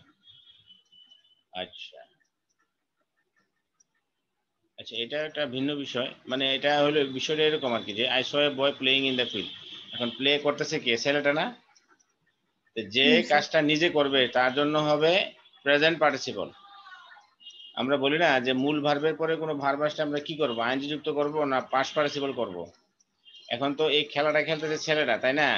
আচ্ছা আচ্ছা, এটা একটা ভিন্ন বিষয়, মানে এটা হলো বিষয়টা এরকম আর কি, যে I saw A boy playing in the field. এখন প্লে করতেছে কে? ছেলেটা না? যে
জি
কাজটা নিজে করবে তার জন্য হবে প্রেজেন্ট পার্টিসিপল। আমরা বলি না যে মূল ভার্বের পরে কোনো ভার্ব আসলে আমরা কি করব, আইনজি যুক্ত করব না পাস্ট পার্টিসিপল করব। এখন তো এই খেলাটা খেলতেছে ছেলেটা, তাই না?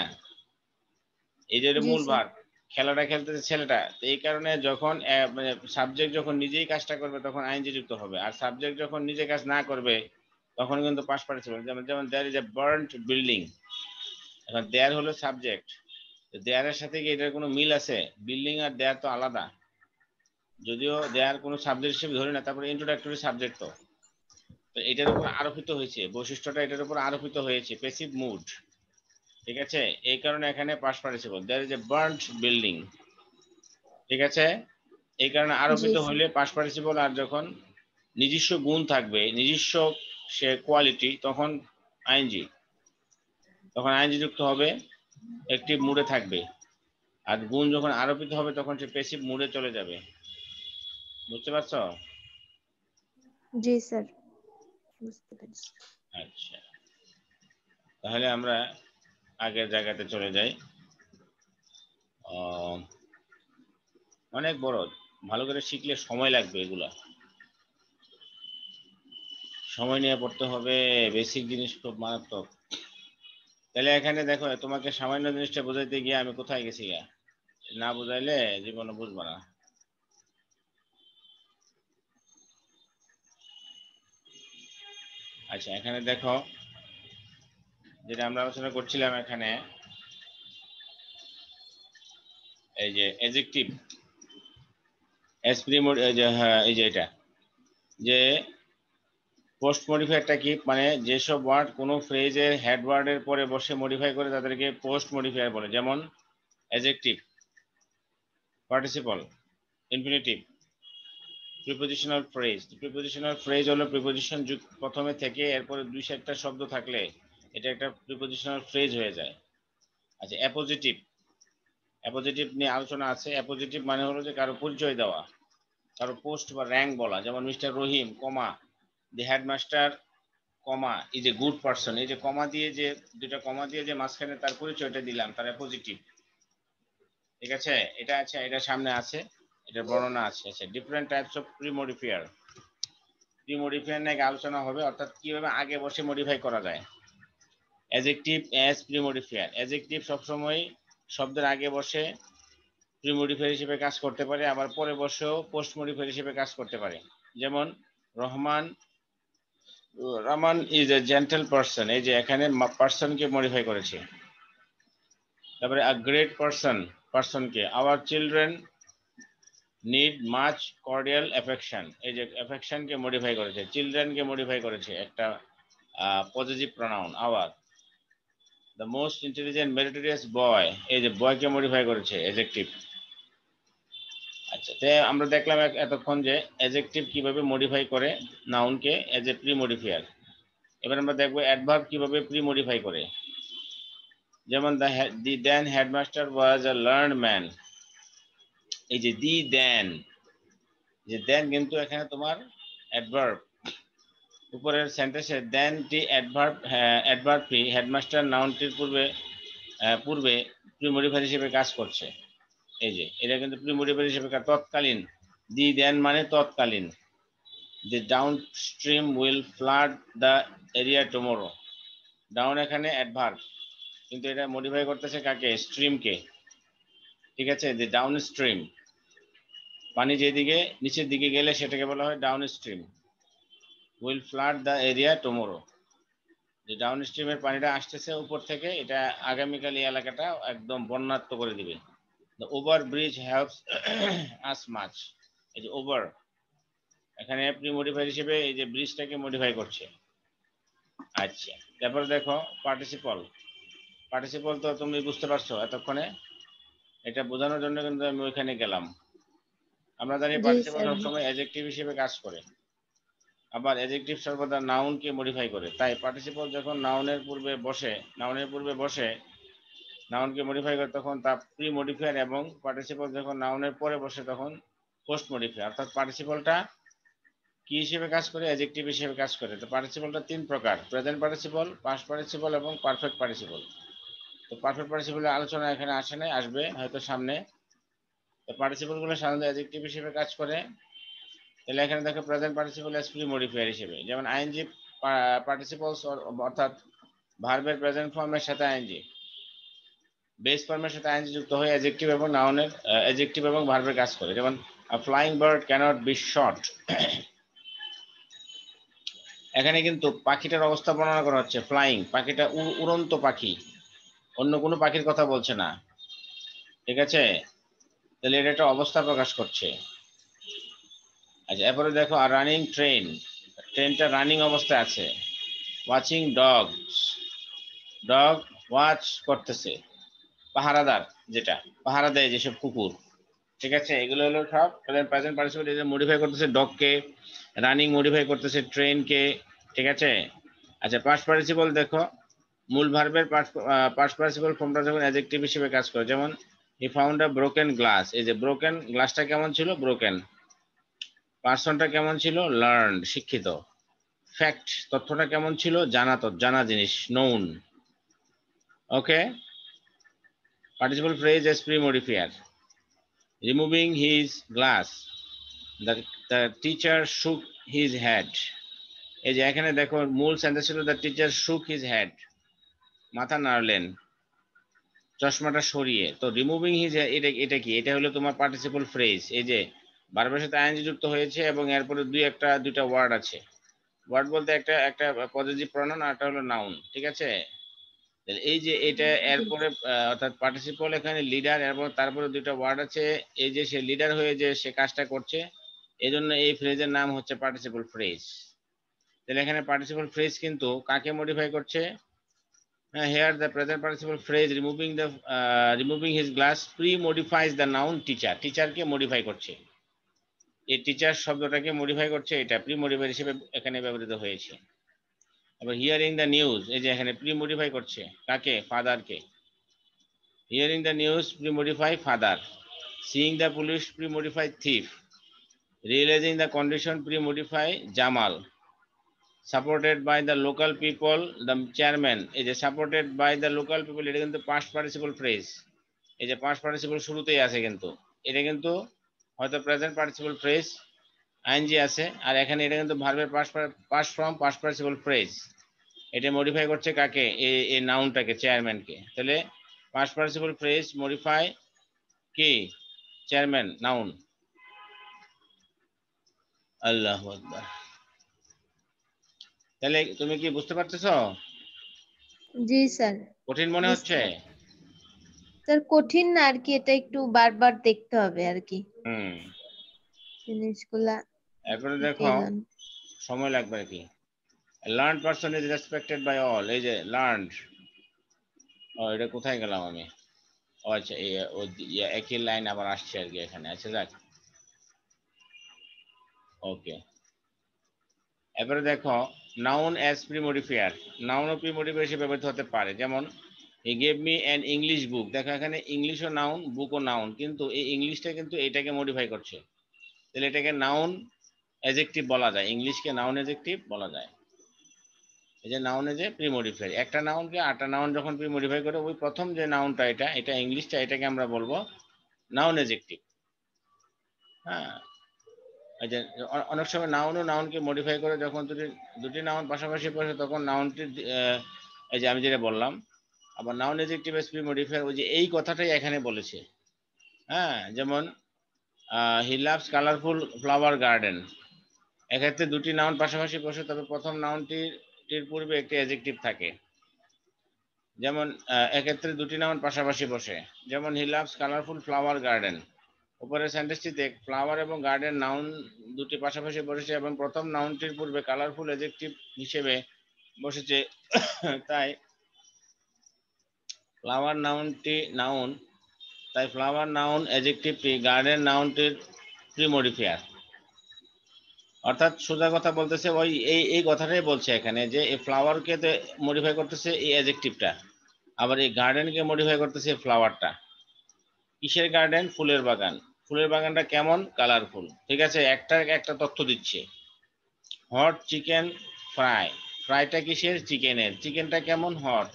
এই যে
জি
মূল
স্যার।
ভার্ব, খেলাটা খেলতেছে ছেলেটা, তো এই কারণে যখন মানে সাবজেক্ট যখন নিজেই কাজটা করবে তখন আইনজি যুক্ত হবে, আর সাবজেক্ট যখন নিজে কাজ না করবে তখন কিন্তু পাস্ট পার্টিসিপল। যেমন যেমন there is a burned building, এখন দেয়ার হলো সাবজেক্ট, দেয়ারের সাথে কি এটার কোনো মিল আছে? বিল্ডিং আর দেয়ার তো আলাদা, যদিও দেয়ার কোনো সাবজেক্ট হিসেবে ধরি না, তারপরে ইন্ট্রোডাক্টরি সাবজেক্ট তো। তো এটার উপর আরোপিত হয়েছে বৈশিষ্ট্যটা, এটার উপর আরোপিত হয়েছে প্যাসিভ মুড। ঠিক আছে, এই কারণে এখানে past participle, there is a burned building. ঠিক আছে, এই কারণে
জি
আরোপিত
স্যার।
হইলে পাস্ট পার্টিসিপল, আর যখন নিজস্ব গুণ থাকবে, নিজস্ব সে কোয়ালিটি, তখন আইনজি, তখন আইনজি যুক্ত হবে, অ্যাক্টিভ মুডে থাকবে। আর গুণ যখন আরোপিত হবে তখন সে প্যাসিভ মুডে চলে যাবে। বুঝতে পারছো?
জি স্যার, বুঝতে পারছি।
আচ্ছা, তাহলে আমরা আগের জায়গাতে চলে যাই। অনেক বড়, ভালো করে শিখলে সময় লাগবে, এগুলা সময় নিয়ে পড়তে হবে, বেসিক জিনিস খুব মারাত্মক। তাহলে এখানে দেখো, তোমাকে সামান্য জিনিসটা বোঝাইতে গিয়ে আমি কোথায় গেছি গা, না বুঝাইলে জীবনে বুঝবা না। আচ্ছা এখানে দেখো, যেটা আমরা আলোচনা করছিলাম এখানে, এই যে অ্যাডজেক্টিভ এই যে এটা যে পোস্ট মডিফায়ারটা কি, মানে যেসব ওয়ার্ড কোনো ফ্রেজের হেড ওয়ার্ডের পরে বসে মডিফাই করে তাদেরকে পোস্ট মডিফায়ার বলে। যেমন adjective, participle, infinitive, prepositional phrase. Prepositional phrase হলো প্রিপোজিশন প্রথমে থেকে এরপরে দুই চারটা শব্দ থাকলে এটা একটা প্রিপোজিশনাল ফ্রেজ হয়ে যায়। আচ্ছা, অ্যাপোজিটিভ, অ্যাপোজিটিভ নিয়ে আলোচনা আছে। অ্যাপোজিটিভ মানে হলো যে কারো পরিচয় দেওয়া, কারো পোস্ট বা র্যাঙ্ক বলা। যেমন mister Rahim comma the headmaster comma is a good person. এই যে কমা দিয়ে যে দুটা কমা দিয়ে যে মাঝখানে তার পরিচয়টা দিলাম, তার অ্যাপোজিটিভ। ঠিক আছে, এটা আছে, এটা সামনে আছে, এটা বর্ণনা আছে। আচ্ছা, ডিফারেন্ট টাইপস অফ প্রিমডিফায়ার। প্রিমডিফায়ার নিয়ে আলোচনা হবে, অর্থাৎ কিভাবে আগে বসে মডিফাই করা যায়। Adjective as প্রিমডিফায়ার। অ্যাডজেক্টিভ সবসময় শব্দের আগে বসে প্রিমডিফায়ার হিসেবে কাজ করতে পারে, আবার পরে বসেও পোস্ট মডিফায়ার হিসেবে কাজ করতে পারে। যেমন Rahman is a gentle person, এই যে এখানে পারসনকে মডিফাই করেছে। তারপরে আ গ্রেট পারসন, পারসনকে। Our children need much cordial affection, এই যে অ্যাফেকশনকে মডিফাই করেছে, চিলড্রেনকে মডিফাই করেছে, একটা positive pronoun our. The most intelligent meritorious boy, এই যে বয়কে মডিফাই করেছে, অ্যাডজেক্টিভ। আচ্ছা, তাই আমরা দেখলাম এতক্ষণ যে অ্যাডজেক্টিভ কিভাবে মডিফাই করে নাউনকে এজ এ প্রি মডিফায়ার। এবার আমরা দেখবো অ্যাডভার্ব কিভাবে প্রি মডিফাই করে। যেমন দি দেন headmaster was a learned man, এই যে দি দেন, যে দেন কিন্তু এখানে তোমার অ্যাডভার্ব। উপরের সেন্টেন্সে দেনটি অ্যাডভার্ব, অ্যাডভার্ব প্রি, হেডমাস্টার নাউনটির পূর্বে প্রি মডিফায়ার হিসেবে কাজ করছে। এই যে এটা কিন্তু প্রি মডিফায়ার হিসেবে তৎকালীন। দি দেন মানে তৎকালীন। The downstream will flood the area tomorrow, down এখানে অ্যাডভার্ব, কিন্তু এটা মডিফাই করতেছে কাকে, স্ট্রিমকে। ঠিক আছে, দি ডাউন স্ট্রিম, পানি যেদিকে নিচের দিকে গেলে সেটাকে বলা হয় down stream. Will flood the area tomorrow, যে ডাউন স্ট্রিমের পানিটা আসতেছে উপর থেকে, এটা আগামীকাল এই এলাকাটা একদম বন্যাত্ম করে দিবে। The over bridge helps us much, এই যে ওভার এখানে প্রি মডিফায়ার হিসেবে এই যে ব্রিজটাকে মডিফাই করছে। আচ্ছা, তারপরে দেখো পার্টিসিপল। পার্টিসিপল তো তুমি বুঝতে পারছো এতক্ষণে, এটা বোঝানোর জন্য কিন্তু আমি ওইখানে গেলাম। আমরা জানি
জি
পার্টিসিপল
স্যার।
সবসময় অ্যাডজেক্টিভ হিসেবে কাজ করে, আবার অ্যাডজেক্টিভ সর্বদা নাউনকে মডিফাই করে। তাই পার্টিসিপল যখন নাউনের পূর্বে বসে নাউনকে মডিফাই করে, তখন তা প্রি মডিফায়ার, এবং পার্টিসিপল যখন নাউনের পরে বসে তখন পোস্ট মডিফায়ার। অর্থাৎ পার্টিসিপলটা কি হিসেবে কাজ করে, অ্যাডজেক্টিভ হিসেবে কাজ করে। তো পার্টিসিপলটা তিন প্রকার: প্রেজেন্ট পার্টিসিপল, পাস্ট পার্টিসিপল এবং পারফেক্ট পার্টিসিপল। তো পারফেক্ট পার্টিসিপলের আলোচনা এখানে আসে নাই, আসবে হয়তো সামনে। তো পার্টিসিপল গুলো সাধারণত অ্যাডজেক্টিভ হিসেবে কাজ করে। তাহলে এখানে দেখো present participle S pre modifier হিসেবে, যেমন আইএনজি পার্টিসিপলস, অর্থাৎ ভার্বের প্রেজেন্ট ফর্মের সাথে আইএনজি, বেস ফর্মের সাথে আইএনজি যুক্ত হয়ে অ্যাডজেক্টিভ এবং নাউনের অ্যাডজেক্টিভ এবং ভার্বের কাজ করে। যেমন flying bird cannot be shot, এখানে কিন্তু পাখিটার অবস্থা বর্ণনা করা হচ্ছে। ফ্লাইং, পাখিটা উড়ন্ত পাখি, অন্য কোনো পাখির কথা বলছে না। ঠিক আছে, তাহলে এটা একটা অবস্থা প্রকাশ করছে। আচ্ছা, এরপরে দেখো আর রানিং ট্রেন, ট্রেনটা রানিং অবস্থায় আছে। ওয়াচিং ডগস, ডগ ওয়াচ করতেছে, পাহারাদার, যেটা পাহারা দেয় যেসব কুকুর। ঠিক আছে, এগুলো হলো সব প্রেজেন্ট পার্টিসিপল মডিফাই করতেছে ডগকে, রানিং মডিফাই করতেছে ট্রেনকে। ঠিক আছে। আচ্ছা, পাস্ট পার্টিসিপল দেখো, মূল ভার্বের পাস্ট পার্টিসিপল ফর্মটা যখন অ্যাডজেক্টিভ হিসেবে কাজ করে। যেমন he found a broken glass, এই যে ব্রোকেন গ্লাসটা কেমন ছিল, ব্রোকেন। পার্সনটা কেমন ছিল, লার্নড, শিক্ষিত। ফ্যাক্ট, তথ্যটা কেমন ছিল, জানা জিনিস, known. Okay, participle phrase S pre modifier. Removing his glass, the teacher শুক হিজ হেড, এই যে এখানে দেখো মূল সেন্টেন্স ছিল দ্য টিচার শুক হিজ হেড, মাথা নাড়লেন, চশমাটা সরিয়ে। তো রিমুভিং হিজ, এটা কি, এটা হলো তোমার পার্টিসিপল ফ্রেজ। এই যে ভার্বের সাথে আইএনজি যুক্ত হয়েছে এবং এরপরে দুইটা ওয়ার্ড আছে। ওয়ার্ড বলতে একটা একটা পজিটিভ প্রনাউন আর একটা হলো নাউন। ঠিক আছে, এই যে এটা এরপরে অর্থাৎ পার্টিসিপল এখানে লিডার, এরপর তারপরে দুটো ওয়ার্ড আছে, এই যে সে লিডার হয়ে যে সে কাজটা করছে, এই জন্য এই ফ্রেজের নাম হচ্ছে পার্টিসিপল ফ্রেজ। তাহলে এখানে পার্টিসিপল ফ্রেজ কিন্তু কাকে মডিফাই করছে? Here the present participle phrase removing his glass pre-modifies the noun teacher. Teacher K modify করছে, এই টিচার শব্দটাকে মডিফাই করছে, এটা প্রি মডিফাই হিসেবে এখানে ব্যবহৃত হয়েছে। আবার হিয়ারিং দ্য নিউজ, এই যে এখানে প্রি মডিফাই করছে কাকে? ফাদারকে। Hearing the news pre modify father. Seeing the police pre modify thief. Realising the condition pre modify Jamal. Supported by the local people the chairman, এই যে supported by the local people এটা কিন্তু past participle phrase, এই যে past participle শুরুতেই আছে, কিন্তু এটা কিন্তু হয়তো প্রেজেন্ট পার্টিসিপল ফ্রেজ আইএনজি আছে, আর এখানে এটা কিন্তু ভার্বের past form past participle phrase. এটা মডিফাই করছে কাকে? এই নাউনটাকে, চেয়ারম্যানকে। তাহলে পাস্ট পার্টিসিপল ফ্রেজ মডিফাই কি? Chairman, noun. আল্লাহু আকবার। তাহলে তুমি কি বুঝতে পারতেছো?
জি স্যার।
কঠিন মনে হচ্ছে?
স্যার কঠিন না আর কি, এটা একটু বারবার দেখতে হবে আর কি জিনিসগুলা।
এরপরে দেখো সময় লাগবে আর কি। Learn person is respected by all, এই যে লার্ন, ও এটা কোথায় গেলাম আমি? ও আচ্ছা, একই লাইন আবার আসছে আর কি এখানে। আচ্ছা যাক, ওকে। এবারে দেখো নাউন অ্যাজ প্রিমোডিফায়ার, নাউন ও প্রিমোডিফায়ার হিসেবে ব্যবহৃত হতে পারে। যেমন he gave me an English book, দেখো এখানে ইংলিশও নাউন, বুকও নাউন, কিন্তু এই ইংলিশটা কিন্তু এটাকে মডিফাই করছে। তাহলে এটাকে নাউন অ্যাডজেক্টিভ বলা যায়, ইংলিশকে নাউন অ্যাডজেক্টিভ বলা যায়। এই যে নাউনে যে প্রিমোডিফায়ার, একটা নাউনকে আটটা নাউন যখন প্রিমোডিফাই করে, ওই প্রথম যে নাউনটা এটা ইংলিশটা, এটাকে আমরা বলবো নাউন অ্যাডজেক্টিভ। হ্যাঁ, এই যে অনেক সময় নাউনও নাউনকে মডিফাই করে, যখন দুটি নাউন পাশাপাশি বসে তখন নাউনটির এই যে আমি যেটা বললাম। আবার নাউন অ্যাডজেক্টিভ এস প্রিমোডিফায়ার, ওই যে এই কথাটাই এখানে বলেছে। হ্যাঁ, যেমন he loves colourful flower garden, এক্ষেত্রে দুটি নাউন পাশাপাশি বসে, তবে প্রথম নাউনটির পূর্বে একটি অ্যাডজেক্টিভ থাকে। যেমন এক্ষেত্রে দুটি নাউন পাশাপাশি বসে, যেমন he loves colourful flower garden. উপরের সেন্টেন্সটিতে ফ্লাওয়ার এবং গার্ডেন নাউন দুটি পাশাপাশি বসেছে এবং প্রথম নাউনটির পূর্বে কালারফুল অ্যাডজেক্টিভ হিসেবে বসেছে, তাই ফ্লাওয়ার নাউনটি নাউন, তাই ফ্লাওয়ার নাউন অ্যাডজেক্টিভটি গার্ডেন নাউনটির প্রিমোডিফায়ার। অর্থাৎ সোজা কথা বলতেছে, ওই এই কথাটাই বলছে এখানে, যে এই ফ্লাওয়ারকে মডিফাই করতেছে এই অ্যাডজেক্টিভটা, আবার এই গার্ডেনকে মডিফাই করতেছে ফ্লাওয়ারটা। কিসের গার্ডেন? ফুলের বাগান। ফুলের বাগানটা কেমন? কালারফুল। ঠিক আছে, একটা তথ্য দিচ্ছে। হট চিকেন ফ্রাই, ফ্রাইটা কিসের? চিকেনের। চিকেনটা কেমন? হট।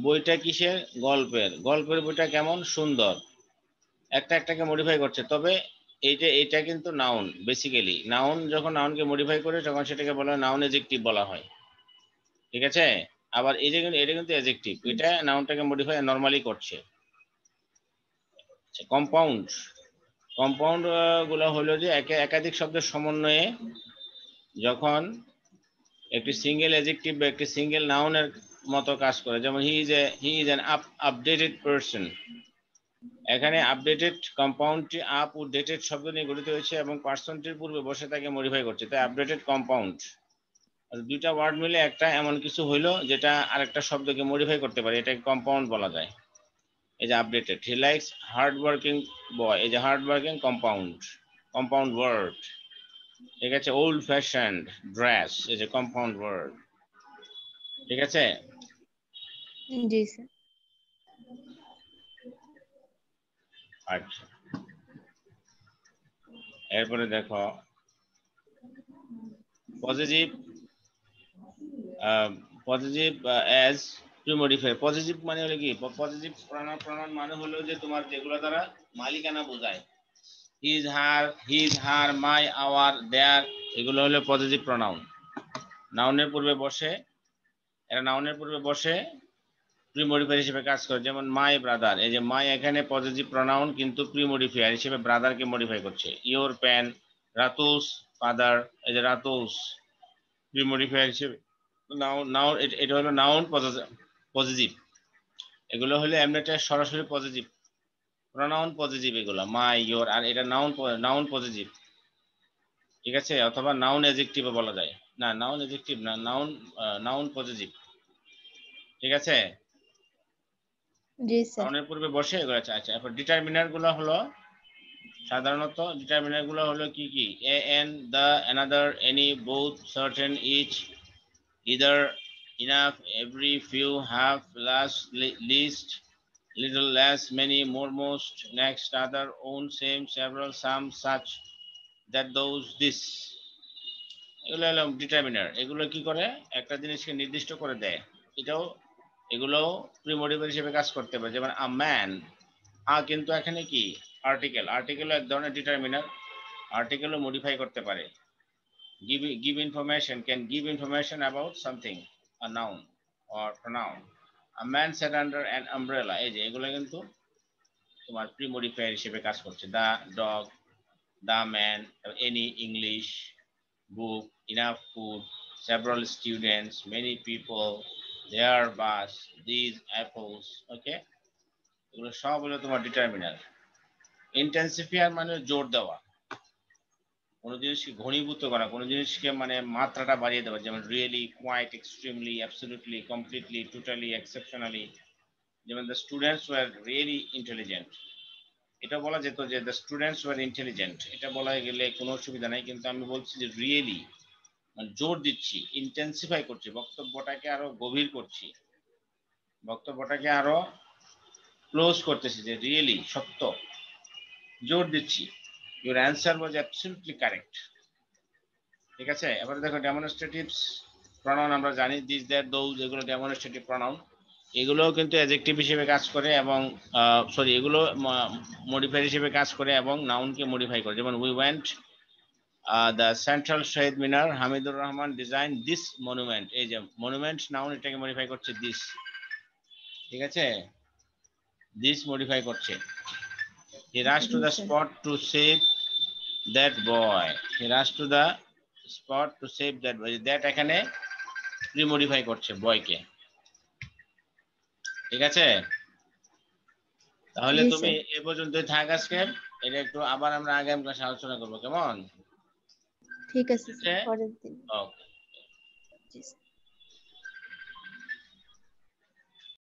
বইটা কিসের? গল্পের। গল্পের বইটা কেমন? সুন্দর। একটাকে মডিফাই করছে, তবে এইটা কিন্তু নাউন। বেসিক্যালি নাউন যখন নাউনকে মডিফাই করে তখন সেটাকে বলা হয় নাউন অ্যাডজেক্টিভ বলা হয়। ঠিক আছে, আবার এই যে এটা কিন্তু অ্যাডজেক্টিভ, এটা নাউনটাকে মডিফাই নরমালি করছে। কম্পাউন্ড, কম্পাউন্ড গুলো হলো যে একাধিক শব্দের সমন্বয়ে যখন একটি সিঙ্গেল অ্যাডজেক্টিভ বা একটি সিঙ্গেল নাউনের মতো কাজ করে। যেমন he is an updated person, এখানে আপডেটেড কম্পাউন্ডটি আপ ও ডেটেড শব্দ নিয়ে গঠিত হয়েছে এবং পার্সনটির পূর্বে বসে তাকে মডিফাই করছে, তাই আপডেটেড কম্পাউন্ড। দুইটা ওয়ার্ড মিলে একটা এমন কিছু হইলো যেটা আরেকটা শব্দকে মডিফাই করতে পারে, এটাকে কম্পাউন্ড বলা যায়। এই যে updated, he likes hard working boy, এই যে হার্ড ওয়ার্কিং কম্পাউন্ড ওয়ার্ড। ঠিক আছে, ওল্ড ফ্যাশনড ড্রেস, এই যে কম্পাউন্ড ওয়ার্ড। ঠিক আছে,
জি স্যার।
আচ্ছা এরপরে দেখো পজিটিভ, পজিটিভ অ্যাজ প্রিমোডিফায়ার। পজিটিভ মানে হলো কি? পজিটিভ প্রনাউন মানে হলো যে তোমার যেগুলো দ্বারা মালিকানা বোঝায়, হিজ হার মাই আওয়ার দেয়ার, এগুলো হলো পজিটিভ প্রনাউন। নাউনের পূর্বে বসে, এরা নাউনের পূর্বে বসে প্রিমোডিফায়ার হিসেবে কাজ করে। যেমন মাই ব্রাদার, এই যে মাই এখানে পজিটিভ প্রনাউন, কিন্তু প্রিমোডিফায়ার হিসেবে ব্রাদারকে মডিফাই করছে। ইওর পেন, রাতুস ফাদার, এই যে রাতুস প্রিমোডিফায়ার হিসেবে নাউন, এটা হলো নাউন পজিটিভ। পজিটিভ, এগুলো হলে এমনিটা সরাসরি পজিটিভ, প্রোনাউন পজিটিভ এগুলো, মাই ইয়োর, আর এটা নাউন পজিটিভ, ঠিক আছে, অথবা নাউন অ্যাডজেক্টিভও বলা যায়, না নাউন অ্যাডজেক্টিভ না, নাউন পজিটিভ, ঠিক আছে।
জি স্যার।
নাউনের পূর্বে বসে এগুলো আছে। আচ্ছা, এরপর ডিটারমিনার গুলো হলো, সাধারণত ডিটারমিনার গুলো হলো কি কি, a an, the, another, any, both, certain, each, either, enough, every, few, half, last, least, little, less, many, more, most, next, other, own, same, several, some, such, that, those, this, এগুলো হলো determiner. এগুলো কি করে, একটা জিনিসকে নির্দিষ্ট করে দেয়। এটাও, এগুলো প্রিমোটিভ হিসেবে কাজ করতে পারে। যেমন আ ম্যান, কিন্তু এখানে কি আর্টিকেল এক ধরনের ডিটারমিনার, আর্টিকেলও মডিফাই করতে পারে। give information, can give information about something, a noun or pronoun. A man sat under an umbrella, এই যে এগুলো কিন্তু তোমার প্রিমোডিফায়ার হিসেবে কাজ করছে। The dog, the man, any, English, book, enough food, several students, many people, their bus, these apples, okay, এগুলো সব হলো তোমার ডিটারমিনার। ইন্টেন্সিফায়ার মানে জোর দেওয়া, কোনো জিনিসকে ঘনীভূত করা, কোনো জিনিসকে মানে মাত্রাটা বাড়িয়ে দেওয়া, যেমন really, quite, extremely, absolutely, completely, totally, exceptionally. যেমন the students were really intelligent, এটা বলা যেত যে দ্য স্টুডেন্টস ওয়ার ইন্টেলিজেন্ট, এটা বলা গেলে কোনো অসুবিধা নেই, কিন্তু আমি বলছি যে রিয়েলি, মানে জোর দিচ্ছি, ইন্টেন্সিফাই করছি, বক্তব্যটাকে আরো গভীর করছি, বক্তব্যটাকে আরো ক্লোজ করতেছি, যে রিয়েলি সত্য, জোর দিচ্ছি। Your answer was absolutely correct, ঠিক আছে। এবার দেখো ডেমনস্ট্রেটিভস প্রনাউন আমরা জানি, দিস দ্যাট দোজ, এগুলো ডেমনস্ট্রেটিভ প্রনাউন, এগুলোও কিন্তু অ্যাডজেক্টিভ হিসেবে কাজ করে, এবং সরি এগুলো মডিফায়ার হিসেবে কাজ করে এবং নাউনকে মডিফাই করে। যেমন we went the central Shaheed Minar, Hamidur Rahman design this monument, এই যে মনুমেন্ট নাউন, এটাকে মডিফাই করছে দিস, ঠিক আছে, দিস মডিফাই করছে। হি রাশ টু
জি
the
sir.
Spot to save that boy, he rush to the spot to save that boy, that এখানে remodify করছে বয়কে, ঠিক আছে। তাহলে
জি
তুমি
স্যার।
এ পর্যন্তই থাক আজকে, এটা একটু আবার আমরা আগামী ক্লাসে আলোচনা করবো, কেমন?
ঠিক আছে
ঠিক
স্যার,
আছে,
পরের দিন।
ওকে।
জি স্যার।